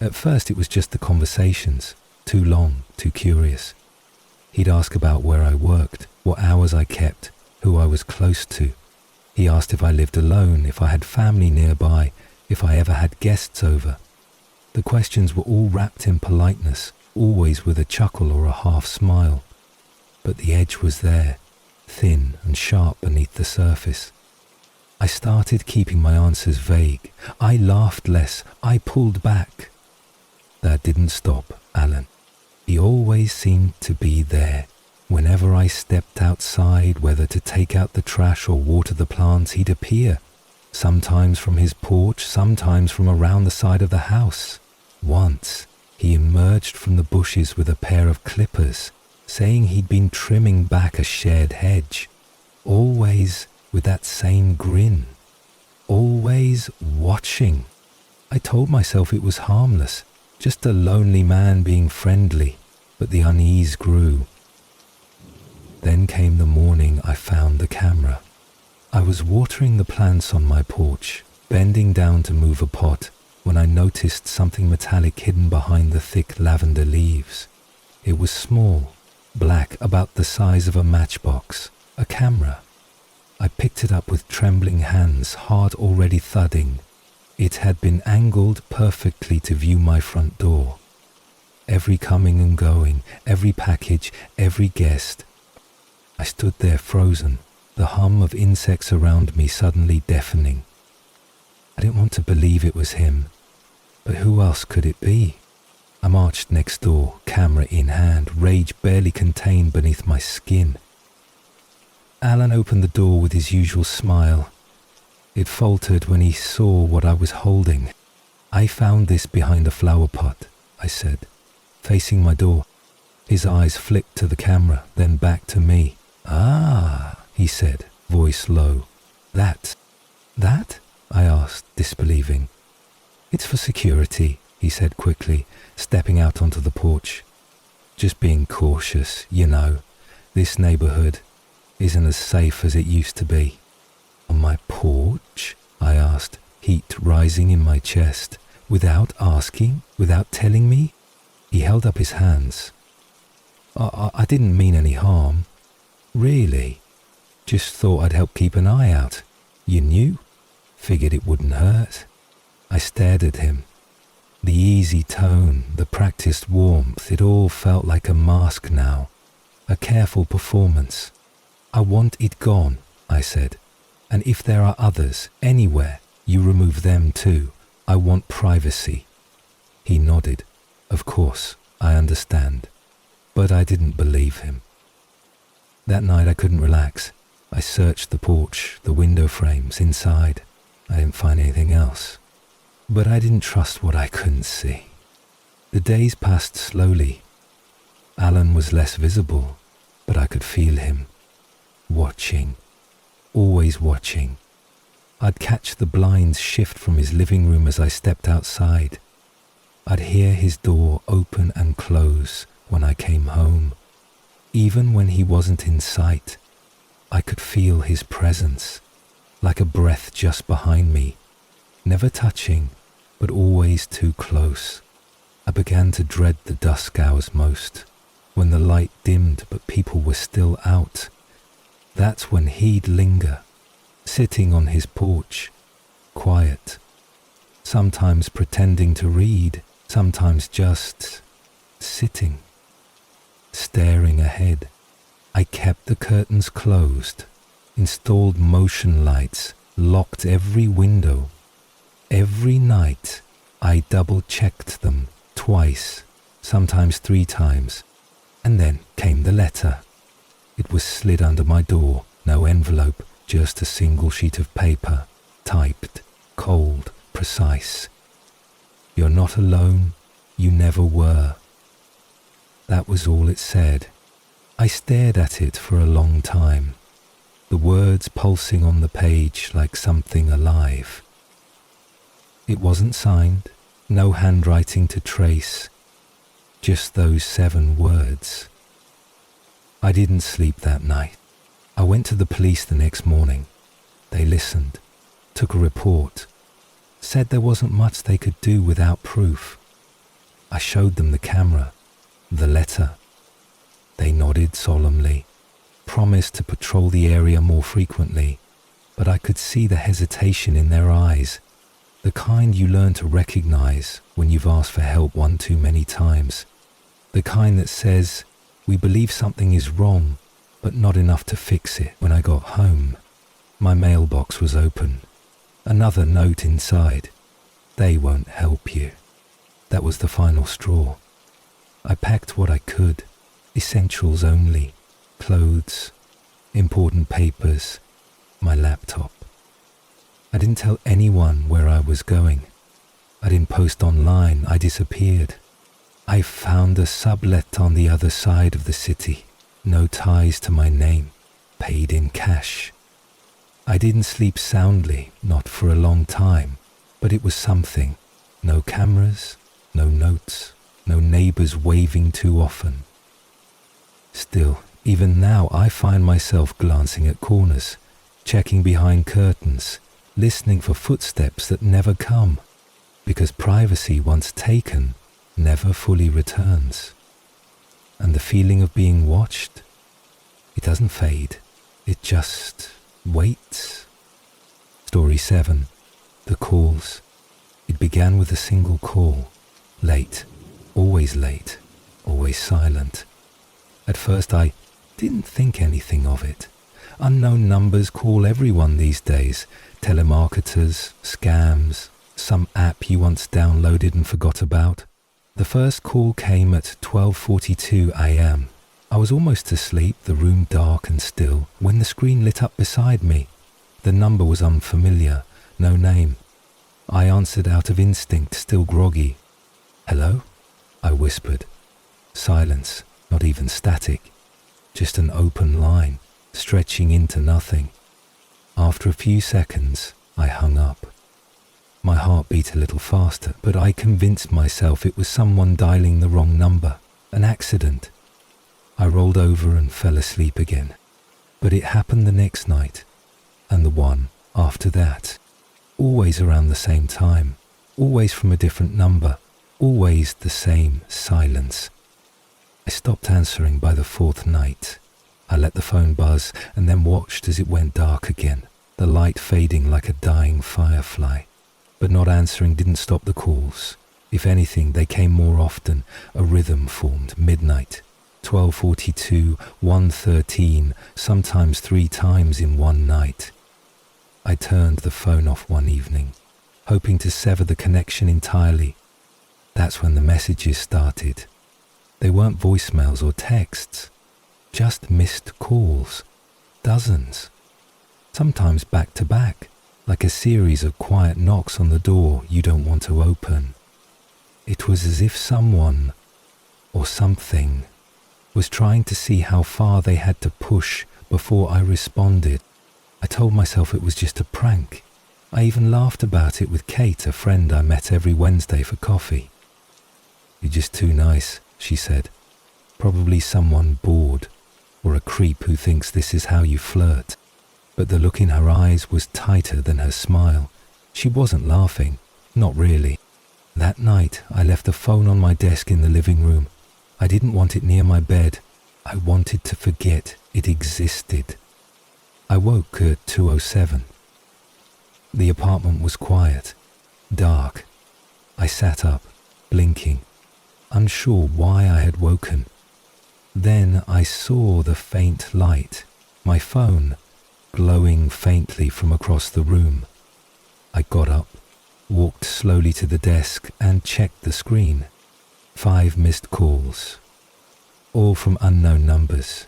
S1: At first it was just the conversations, too long, too curious. He'd ask about where I worked, what hours I kept, who I was close to. He asked if I lived alone, if I had family nearby, if I ever had guests over. The questions were all wrapped in politeness, always with a chuckle or a half smile. But the edge was there, thin and sharp beneath the surface. I started keeping my answers vague. I laughed less. I pulled back. That didn't stop Alan. He always seemed to be there. Whenever I stepped outside, whether to take out the trash or water the plants, he'd appear. Sometimes from his porch, sometimes from around the side of the house. Once, he emerged from the bushes with a pair of clippers, saying he'd been trimming back a shared hedge. Always with that same grin. Always watching. I told myself it was harmless, just a lonely man being friendly, but the unease grew. Then came the morning I found the camera. I was watering the plants on my porch, bending down to move a pot, when I noticed something metallic hidden behind the thick lavender leaves. It was small, black, about the size of a matchbox, a camera. I picked it up with trembling hands, heart already thudding. It had been angled perfectly to view my front door. Every coming and going, every package, every guest. I stood there frozen, the hum of insects around me suddenly deafening. I didn't want to believe it was him, but who else could it be? I marched next door, camera in hand, rage barely contained beneath my skin. Alan opened the door with his usual smile. It faltered when he saw what I was holding. "I found this behind a flower pot," I said, facing my door. His eyes flicked to the camera, then back to me. "Ah," he said, voice low. That? I asked, disbelieving. "It's for security," he said quickly, stepping out onto the porch. "Just being cautious, you know. This neighborhood isn't as safe as it used to be." "On my porch?" I asked, heat rising in my chest. "Without asking? Without telling me?" He held up his hands. I didn't mean any harm. Really. Just thought I'd help keep an eye out. You knew? Figured it wouldn't hurt." I stared at him. The easy tone, the practiced warmth, it all felt like a mask now. A careful performance. "I want it gone," I said. "And if there are others, anywhere, you remove them too. I want privacy." He nodded. "Of course, I understand." But I didn't believe him. That night I couldn't relax. I searched the porch, the window frames, inside. I didn't find anything else. But I didn't trust what I couldn't see. The days passed slowly. Alan was less visible, but I could feel him. Watching. Always watching. I'd catch the blinds shift from his living room as I stepped outside. I'd hear his door open and close when I came home. Even when he wasn't in sight, I could feel his presence, like a breath just behind me, never touching, but always too close. I began to dread the dusk hours most, when the light dimmed but people were still out. That's when he'd linger, sitting on his porch, quiet, sometimes pretending to read, sometimes just sitting, staring ahead. I kept the curtains closed, installed motion lights, locked every window. Every night, I double-checked them twice, sometimes 3 times, and then came the letter. It was slid under my door, no envelope, just a single sheet of paper, typed, cold, precise. "You're not alone, you never were." That was all it said. I stared at it for a long time, the words pulsing on the page like something alive. It wasn't signed, no handwriting to trace, just those 7 words. I didn't sleep that night. I went to the police the next morning. They listened, took a report, said there wasn't much they could do without proof. I showed them the camera, the letter. They nodded solemnly, promised to patrol the area more frequently, but I could see the hesitation in their eyes, the kind you learn to recognize when you've asked for help one too many times, the kind that says, "We believe something is wrong, but not enough to fix it." When I got home, my mailbox was open. Another note inside. "They won't help you." That was the final straw. I packed what I could, essentials only, clothes, important papers, my laptop. I didn't tell anyone where I was going. I didn't post online, I disappeared. I found a sublet on the other side of the city, no ties to my name, paid in cash. I didn't sleep soundly, not for a long time, but it was something. No cameras, no notes, no neighbors waving too often. Still, even now I find myself glancing at corners, checking behind curtains, listening for footsteps that never come, because privacy once taken never fully returns. And the feeling of being watched, it doesn't fade, it just waits. Story 7. The calls. It began with a single call, late, always silent. At first I didn't think anything of it. Unknown numbers call everyone these days. Telemarketers, scams, some app you once downloaded and forgot about. The first call came at 12:42 a.m. I was almost asleep, the room dark and still, when the screen lit up beside me. The number was unfamiliar, no name. I answered out of instinct, still groggy. "Hello?" I whispered. Silence, not even static. Just an open line, stretching into nothing. After a few seconds, I hung up. My heart beat a little faster, but I convinced myself it was someone dialing the wrong number, an accident. I rolled over and fell asleep again. But it happened the next night, and the one after that. Always around the same time, always from a different number, always the same silence. I stopped answering by the fourth night. I let the phone buzz and then watched as it went dark again, the light fading like a dying firefly. But not answering didn't stop the calls. If anything, they came more often. A rhythm formed. Midnight, 12:42, 1:13, sometimes 3 times in one night. I turned the phone off one evening, hoping to sever the connection entirely. That's when the messages started. They weren't voicemails or texts, just missed calls. Dozens. Sometimes back to back, like a series of quiet knocks on the door you don't want to open. It was as if someone, or something, was trying to see how far they had to push before I responded. I told myself it was just a prank. I even laughed about it with Kate, a friend I met every Wednesday for coffee. "You're just too nice," she said. "Probably someone bored, or a creep who thinks this is how you flirt." But the look in her eyes was tighter than her smile. She wasn't laughing, not really. That night, I left the phone on my desk in the living room. I didn't want it near my bed. I wanted to forget it existed. I woke at 2:07. The apartment was quiet, dark. I sat up, blinking, unsure why I had woken. Then I saw the faint light, my phone, glowing faintly from across the room. I got up, walked slowly to the desk and checked the screen. 5 missed calls, all from unknown numbers,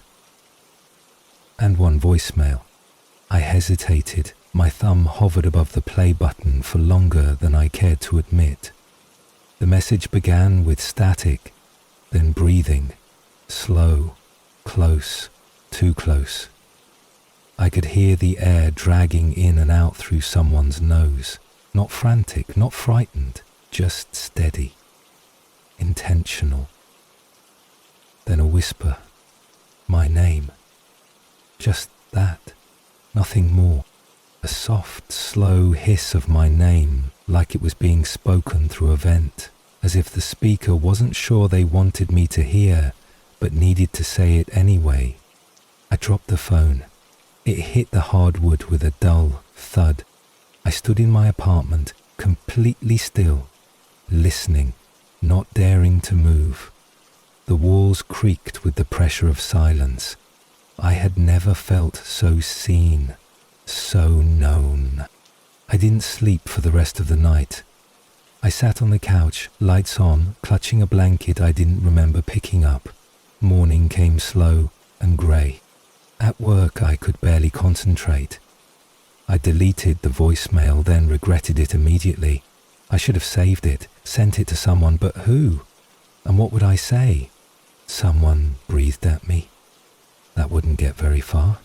S1: and 1 voicemail. I hesitated. My thumb hovered above the play button for longer than I cared to admit. The message began with static, then breathing, slow, close, too close. I could hear the air dragging in and out through someone's nose. Not frantic, not frightened, just steady, intentional. Then a whisper, my name. Just that, nothing more. A soft, slow hiss of my name, like it was being spoken through a vent, as if the speaker wasn't sure they wanted me to hear, but needed to say it anyway. I dropped the phone. It hit the hardwood with a dull thud. I stood in my apartment, completely still, listening, not daring to move. The walls creaked with the pressure of silence. I had never felt so seen, so known. I didn't sleep for the rest of the night. I sat on the couch, lights on, clutching a blanket I didn't remember picking up. Morning came slow and grey. At work, I could barely concentrate. I deleted the voicemail, then regretted it immediately. I should have saved it, sent it to someone, but who? And what would I say? Someone breathed at me. That wouldn't get very far.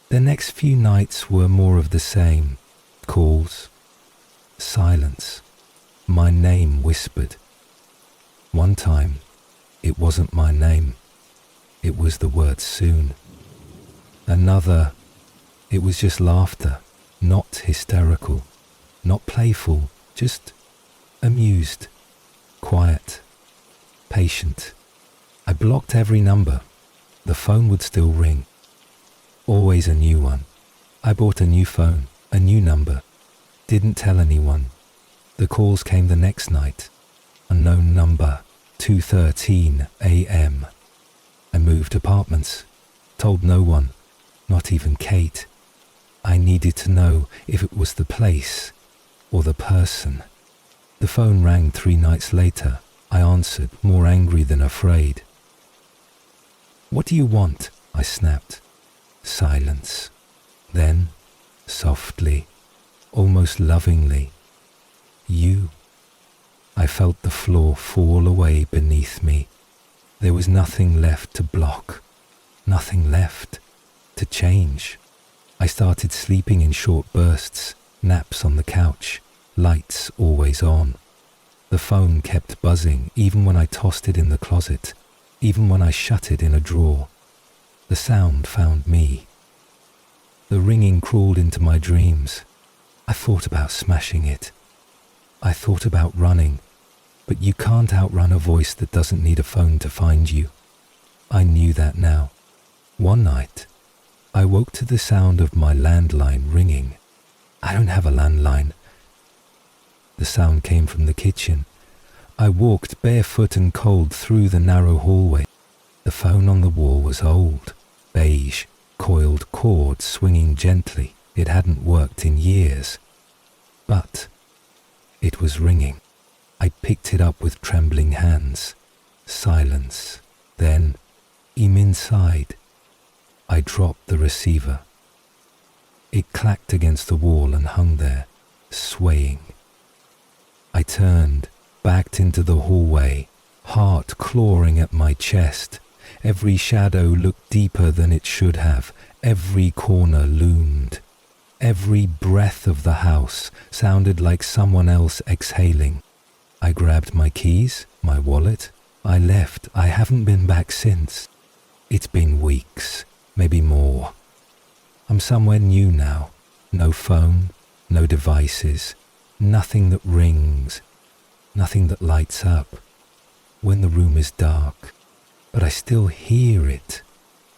S1: The next few nights were more of the same. Calls, silence, my name whispered. One time, it wasn't my name. It was the word soon. Another, it was just laughter, not hysterical, not playful, just amused, quiet, patient. I blocked every number. The phone would still ring. Always a new one. I bought a new phone, a new number. Didn't tell anyone. The calls came the next night. Unknown number, 2:13 a.m. I moved apartments. Told no one. not even Kate. I needed to know if it was the place or the person. The phone rang 3 nights later. I answered, more angry than afraid. "What do you want?" I snapped. Silence. Then, softly, almost lovingly, "You." I felt the floor fall away beneath me. There was nothing left to block, nothing left to change. I started sleeping in short bursts, naps on the couch, lights always on. The phone kept buzzing even when I tossed it in the closet, even when I shut it in a drawer. The sound found me. The ringing crawled into my dreams. I thought about smashing it. I thought about running, but you can't outrun a voice that doesn't need a phone to find you. I knew that now. One night, I woke to the sound of my landline ringing. I don't have a landline. The sound came from the kitchen. I walked barefoot and cold through the narrow hallway. The phone on the wall was old, beige, coiled cord swinging gently. It hadn't worked in years. But it was ringing. I picked it up with trembling hands. Silence. Then, inside, I dropped the receiver. It clacked against the wall and hung there, swaying. I turned, backed into the hallway, heart clawing at my chest. Every shadow looked deeper than it should have. Every corner loomed. Every breath of the house sounded like someone else exhaling. I grabbed my keys, my wallet. I left. I haven't been back since. It's been weeks, maybe more. I'm somewhere new now. No phone, no devices, nothing that rings, nothing that lights up when the room is dark. But I still hear it.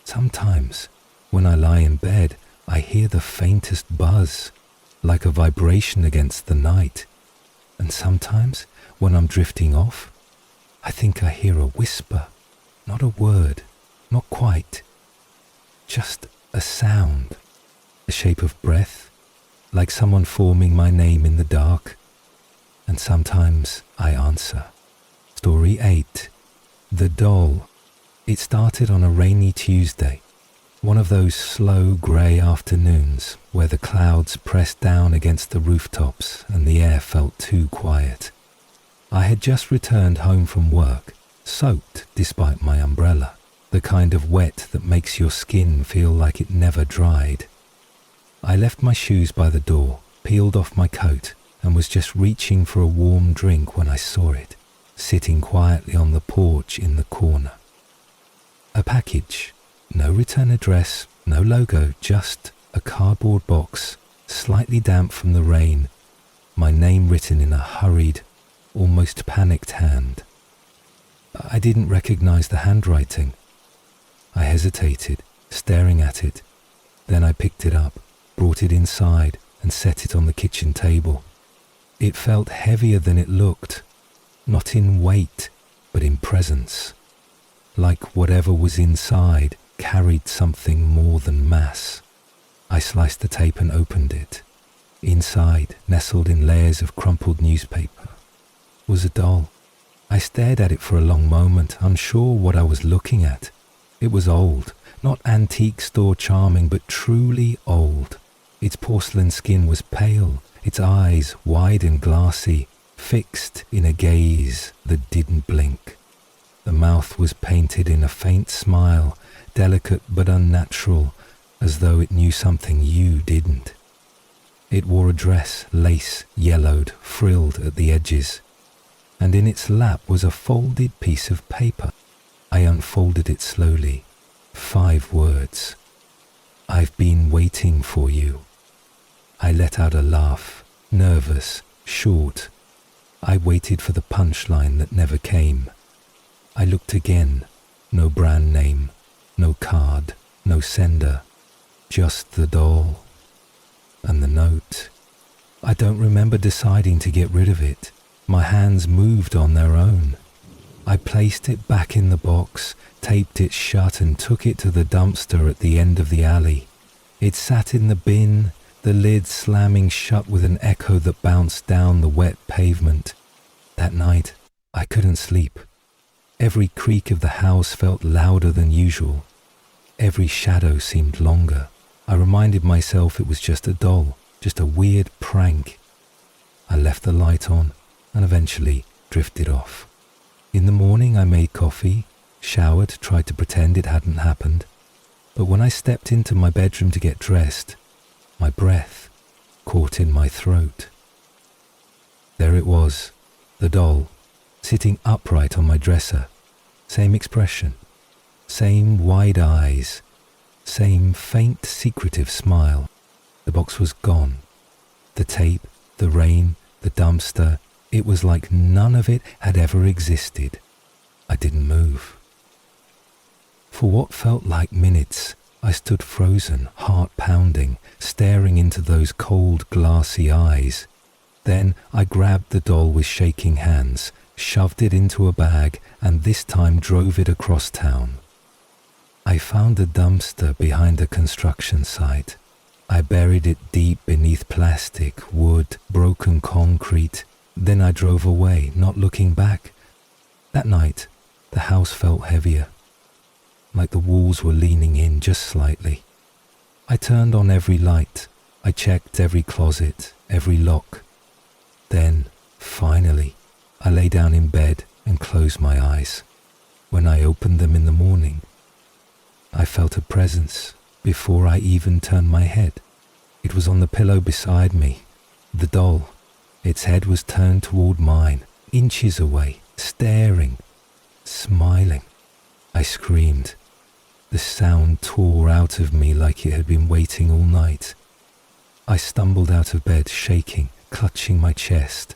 S1: Sometimes, when I lie in bed, I hear the faintest buzz, like a vibration against the night. And sometimes, when I'm drifting off, I think I hear a whisper, not a word, not quite, just a sound, a shape of breath, like someone forming my name in the dark. And sometimes I answer. Story 8. The Doll. It started on a rainy Tuesday, one of those slow grey afternoons where the clouds pressed down against the rooftops and the air felt too quiet. I had just returned home from work, soaked despite my umbrella, the kind of wet that makes your skin feel like it never dried. I left my shoes by the door, peeled off my coat, and was just reaching for a warm drink when I saw it, sitting quietly on the porch in the corner. A package, no return address, no logo, just a cardboard box, slightly damp from the rain, my name written in a hurried, almost panicked hand. I didn't recognize the handwriting. I hesitated, staring at it. Then I picked it up, brought it inside, and set it on the kitchen table. It felt heavier than it looked, not in weight, but in presence. Like whatever was inside carried something more than mass. I sliced the tape and opened it. Inside, nestled in layers of crumpled newspaper, was a doll. I stared at it for a long moment, unsure what I was looking at. It was old, not antique store charming, but truly old. Its porcelain skin was pale, its eyes wide and glassy, fixed in a gaze that didn't blink. The mouth was painted in a faint smile, delicate but unnatural, as though it knew something you didn't. It wore a dress, lace, yellowed, frilled at the edges, and in its lap was a folded piece of paper. I unfolded it slowly. 5 words. I've been waiting for you. I let out a laugh, nervous, short. I waited for the punchline that never came. I looked again. No brand name, no card, no sender, just the doll. And the note. I don't remember deciding to get rid of it. My hands moved on their own. I placed it back in the box, taped it shut, and took it to the dumpster at the end of the alley. It sat in the bin, the lid slamming shut with an echo that bounced down the wet pavement. That night, I couldn't sleep. Every creak of the house felt louder than usual. Every shadow seemed longer. I reminded myself it was just a doll, just a weird prank. I left the light on and eventually drifted off. In the morning I made coffee, showered, tried to pretend it hadn't happened. But when I stepped into my bedroom to get dressed, my breath caught in my throat. There it was, the doll, sitting upright on my dresser. Same expression, same wide eyes, same faint secretive smile. The box was gone. The tape, the rain, the dumpster, it was like none of it had ever existed. I didn't move. For what felt like minutes, I stood frozen, heart pounding, staring into those cold, glassy eyes. Then I grabbed the doll with shaking hands, shoved it into a bag, and this time drove it across town. I found a dumpster behind a construction site. I buried it deep beneath plastic, wood, broken concrete. Then I drove away, not looking back. That night, the house felt heavier, like the walls were leaning in just slightly. I turned on every light. I checked every closet, every lock. Then, finally, I lay down in bed and closed my eyes. When I opened them in the morning, I felt a presence before I even turned my head. It was on the pillow beside me. The doll. Its head was turned toward mine, inches away, staring, smiling. I screamed. The sound tore out of me like it had been waiting all night. I stumbled out of bed, shaking, clutching my chest.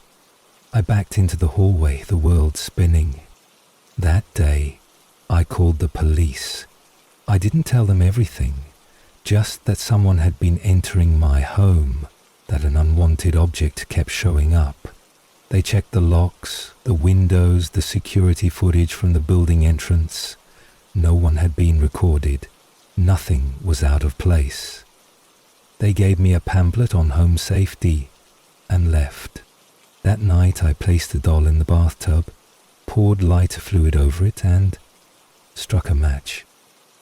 S1: I backed into the hallway, the world spinning. That day, I called the police. I didn't tell them everything, just that someone had been entering my home, that an unwanted object kept showing up. They checked the locks, the windows, the security footage from the building entrance. No one had been recorded. Nothing was out of place. They gave me a pamphlet on home safety and left. That night I placed the doll in the bathtub, poured lighter fluid over it and struck a match.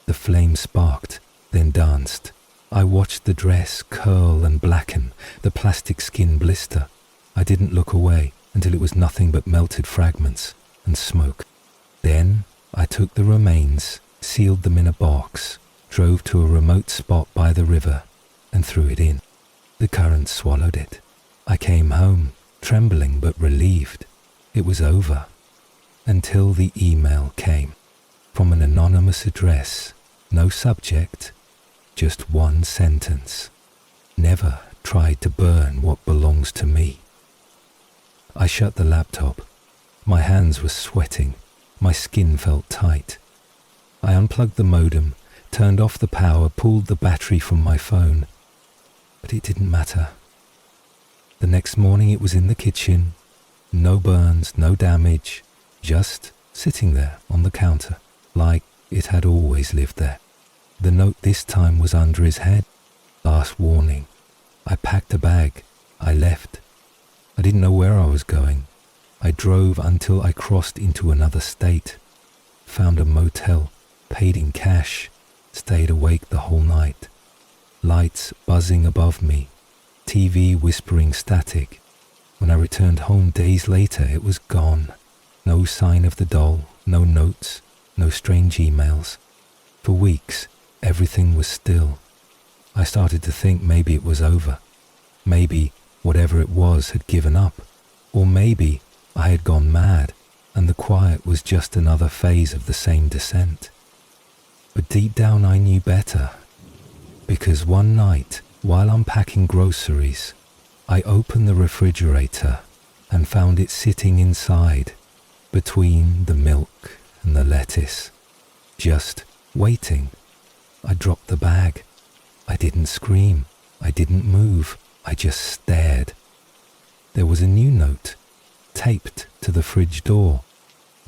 S1: The flame sparked, then danced. I watched the dress curl and blacken, the plastic skin blister. I didn't look away until it was nothing but melted fragments and smoke. Then I took the remains, sealed them in a box, drove to a remote spot by the river and threw it in. The current swallowed it. I came home, trembling but relieved. It was over. Until the email came from an anonymous address. No subject, just one sentence. Never try to burn what belongs to me. I shut the laptop. My hands were sweating. My skin felt tight. I unplugged the modem, turned off the power, pulled the battery from my phone. But it didn't matter. The next morning it was in the kitchen. No burns, no damage, just sitting there on the counter, like it had always lived there. The note this time was under his head. Last warning. I packed a bag. I left. I didn't know where I was going. I drove until I crossed into another state. Found a motel, paid in cash, stayed awake the whole night. Lights buzzing above me, TV whispering static. When I returned home days later, it was gone. No sign of the doll, no notes, no strange emails. For weeks, everything was still. I started to think maybe it was over. Maybe whatever it was had given up. Or maybe I had gone mad and the quiet was just another phase of the same descent. But deep down I knew better. Because one night, while unpacking groceries, I opened the refrigerator and found it sitting inside, between the milk and the lettuce, just waiting. I dropped the bag. I didn't scream. I didn't move. I just stared. There was a new note, taped to the fridge door.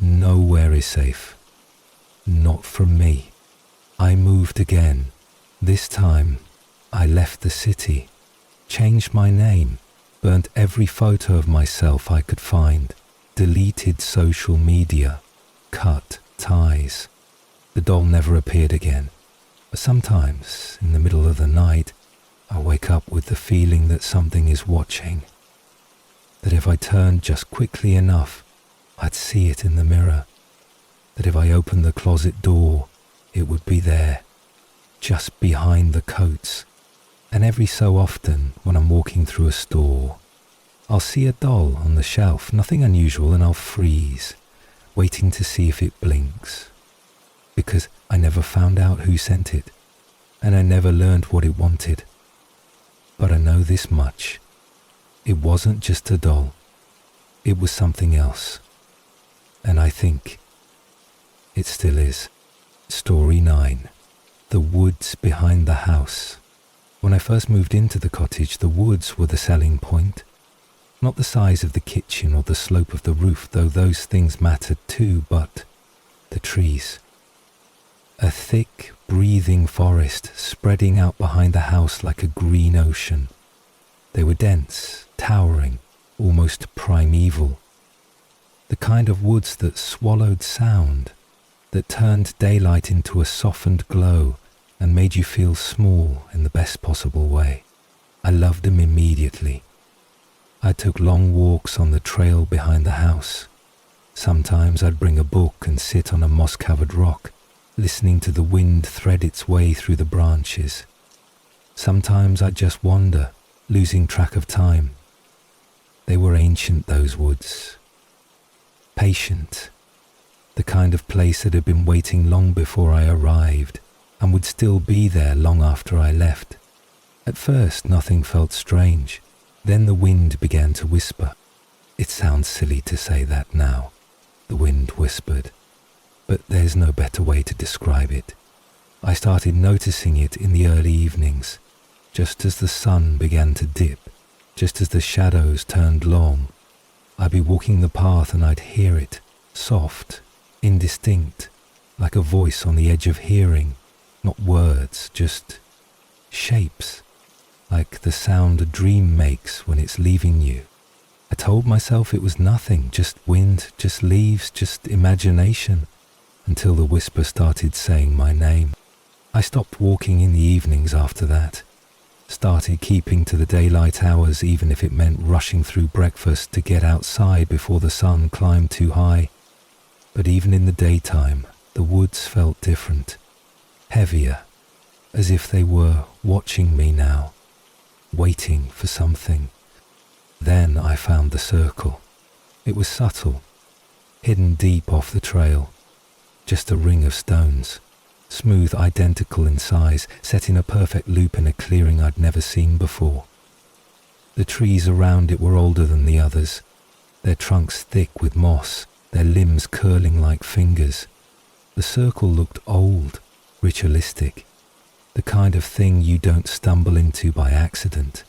S1: Nowhere is safe. Not from me. I moved again. This time, I left the city, changed my name, burnt every photo of myself I could find, deleted social media, cut ties. The doll never appeared again, but sometimes, in the middle of the night, I wake up with the feeling that something is watching, that if I turned just quickly enough, I'd see it in the mirror, that if I opened the closet door, it would be there, just behind the coats. And every so often, when I'm walking through a store, I'll see a doll on the shelf, nothing unusual, and I'll freeze, waiting to see if it blinks. Because I never found out who sent it, and I never learned what it wanted. But I know this much. It wasn't just a doll. It was something else. And I think it still is. Story 9. The woods behind the house. When I first moved into the cottage, the woods were the selling point. Not the size of the kitchen or the slope of the roof, though those things mattered too, but the trees. A thick, breathing forest spreading out behind the house like a green ocean. They were dense, towering, almost primeval. The kind of woods that swallowed sound, that turned daylight into a softened glow and made you feel small in the best possible way. I loved them immediately. I took long walks on the trail behind the house. Sometimes I'd bring a book and sit on a moss-covered rock, listening to the wind thread its way through the branches. Sometimes I'd just wander, losing track of time. They were ancient, those woods. Patient. The kind of place that had been waiting long before I arrived, and would still be there long after I left. At first, nothing felt strange. Then the wind began to whisper. It sounds silly to say that now. The wind whispered. But there's no better way to describe it. I started noticing it in the early evenings, just as the sun began to dip, just as the shadows turned long. I'd be walking the path and I'd hear it, soft, indistinct, like a voice on the edge of hearing. Not words, just shapes, like the sound a dream makes when it's leaving you. I told myself it was nothing, just wind, just leaves, just imagination, until the whisper started saying my name. I stopped walking in the evenings after that, started keeping to the daylight hours even if it meant rushing through breakfast to get outside before the sun climbed too high. But even in the daytime, the woods felt different. Heavier, as if they were watching me now, waiting for something. Then I found the circle. It was subtle, hidden deep off the trail, just a ring of stones, smooth, identical in size, set in a perfect loop in a clearing I'd never seen before. The trees around it were older than the others, their trunks thick with moss, their limbs curling like fingers. The circle looked old, ritualistic, the kind of thing you don't stumble into by accident.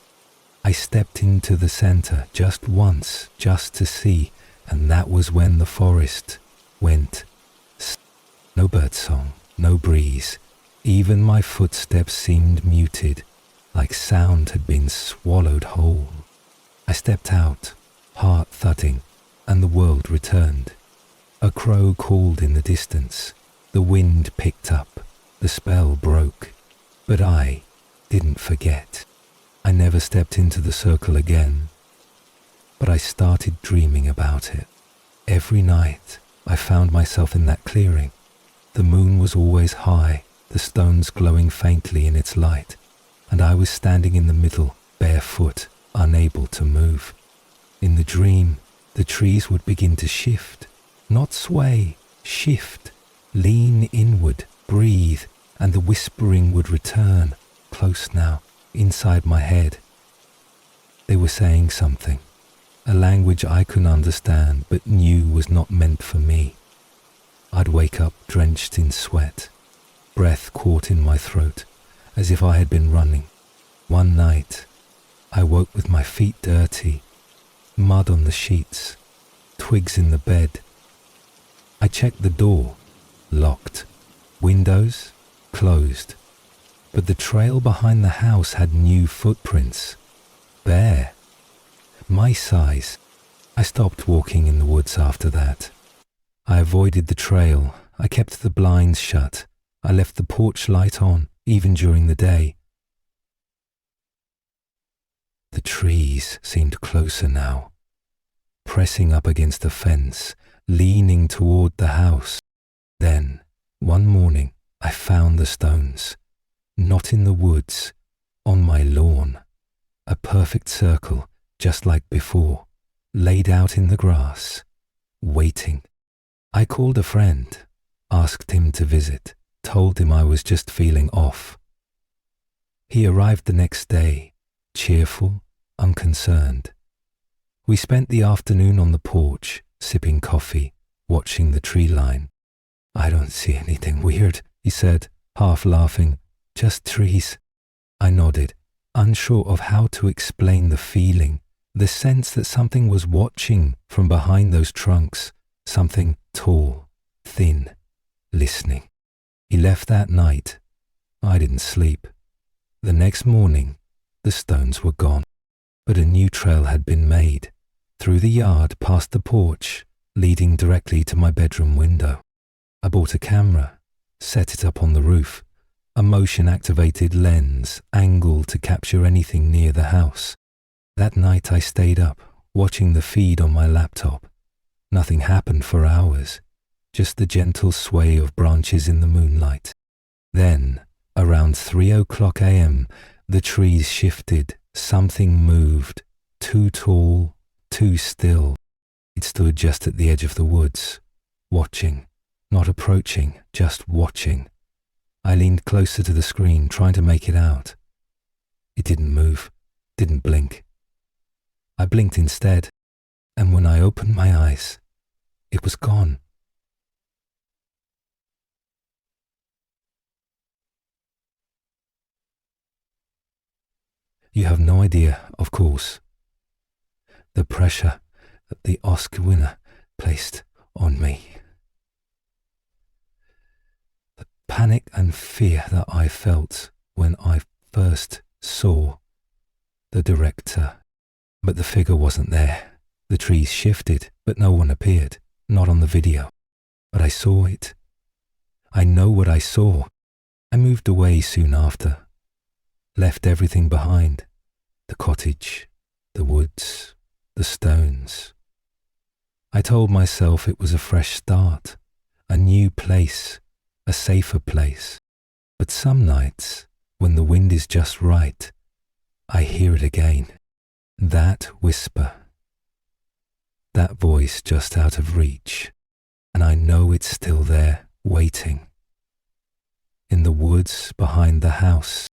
S1: I stepped into the center just once, just to see, and that was when the forest went. No birdsong, no breeze. Even my footsteps seemed muted, like sound had been swallowed whole. I stepped out, heart thudding, and the world returned. A crow called in the distance. The wind picked up. The spell broke. But I didn't forget. I never stepped into the circle again. But I started dreaming about it. Every night I found myself in that clearing. The moon was always high, the stones glowing faintly in its light, and I was standing in the middle, barefoot, unable to move. In the dream, the trees would begin to shift, not sway, shift, lean inward, breathe, and the whispering would return, close now, inside my head. They were saying something, a language I couldn't understand but knew was not meant for me. I'd wake up drenched in sweat, breath caught in my throat, as if I had been running. One night, I woke with my feet dirty, mud on the sheets, twigs in the bed. I checked the door, locked, windows closed. but the trail behind the house had new footprints. Bare. My size. I stopped walking in the woods after that. I avoided the trail. I kept the blinds shut. I left the porch light on, even during the day. The trees seemed closer now, pressing up against the fence, leaning toward the house. Then, one morning, I found the stones. Not in the woods, on my lawn. A perfect circle, just like before, laid out in the grass, waiting. I called a friend, asked him to visit, told him I was just feeling off. He arrived the next day, cheerful, unconcerned. We spent the afternoon on the porch, sipping coffee, watching the tree line. "I don't see anything weird," he said, half laughing. "Just trees." I nodded, unsure of how to explain the feeling, the sense that something was watching from behind those trunks, something tall, thin, listening. He left that night. I didn't sleep. The next morning, the stones were gone, but a new trail had been made, through the yard past the porch, leading directly to my bedroom window. I bought a camera, set it up on the roof, a motion-activated lens angled to capture anything near the house. That night I stayed up, watching the feed on my laptop. Nothing happened for hours, just the gentle sway of branches in the moonlight. Then, around 3:00 a.m., the trees shifted, something moved, too tall, too still. It stood just at the edge of the woods, watching, not approaching, just watching. I leaned closer to the screen, trying to make it out. It didn't move, didn't blink. I blinked instead, and when I opened my eyes, it was gone. You have no idea, of course, the pressure that the Oscar winner placed on me. The panic and fear that I felt when I first saw the director. But the figure wasn't there. The trees shifted, but no one appeared, not on the video. But I saw it. I know what I saw. I moved away soon after, left everything behind, the cottage, the woods, the stones. I told myself it was a fresh start, a new place, a safer place. But some nights, when the wind is just right, I hear it again. That whisper, that voice just out of reach, and I know it's still there, waiting. In the woods behind the house.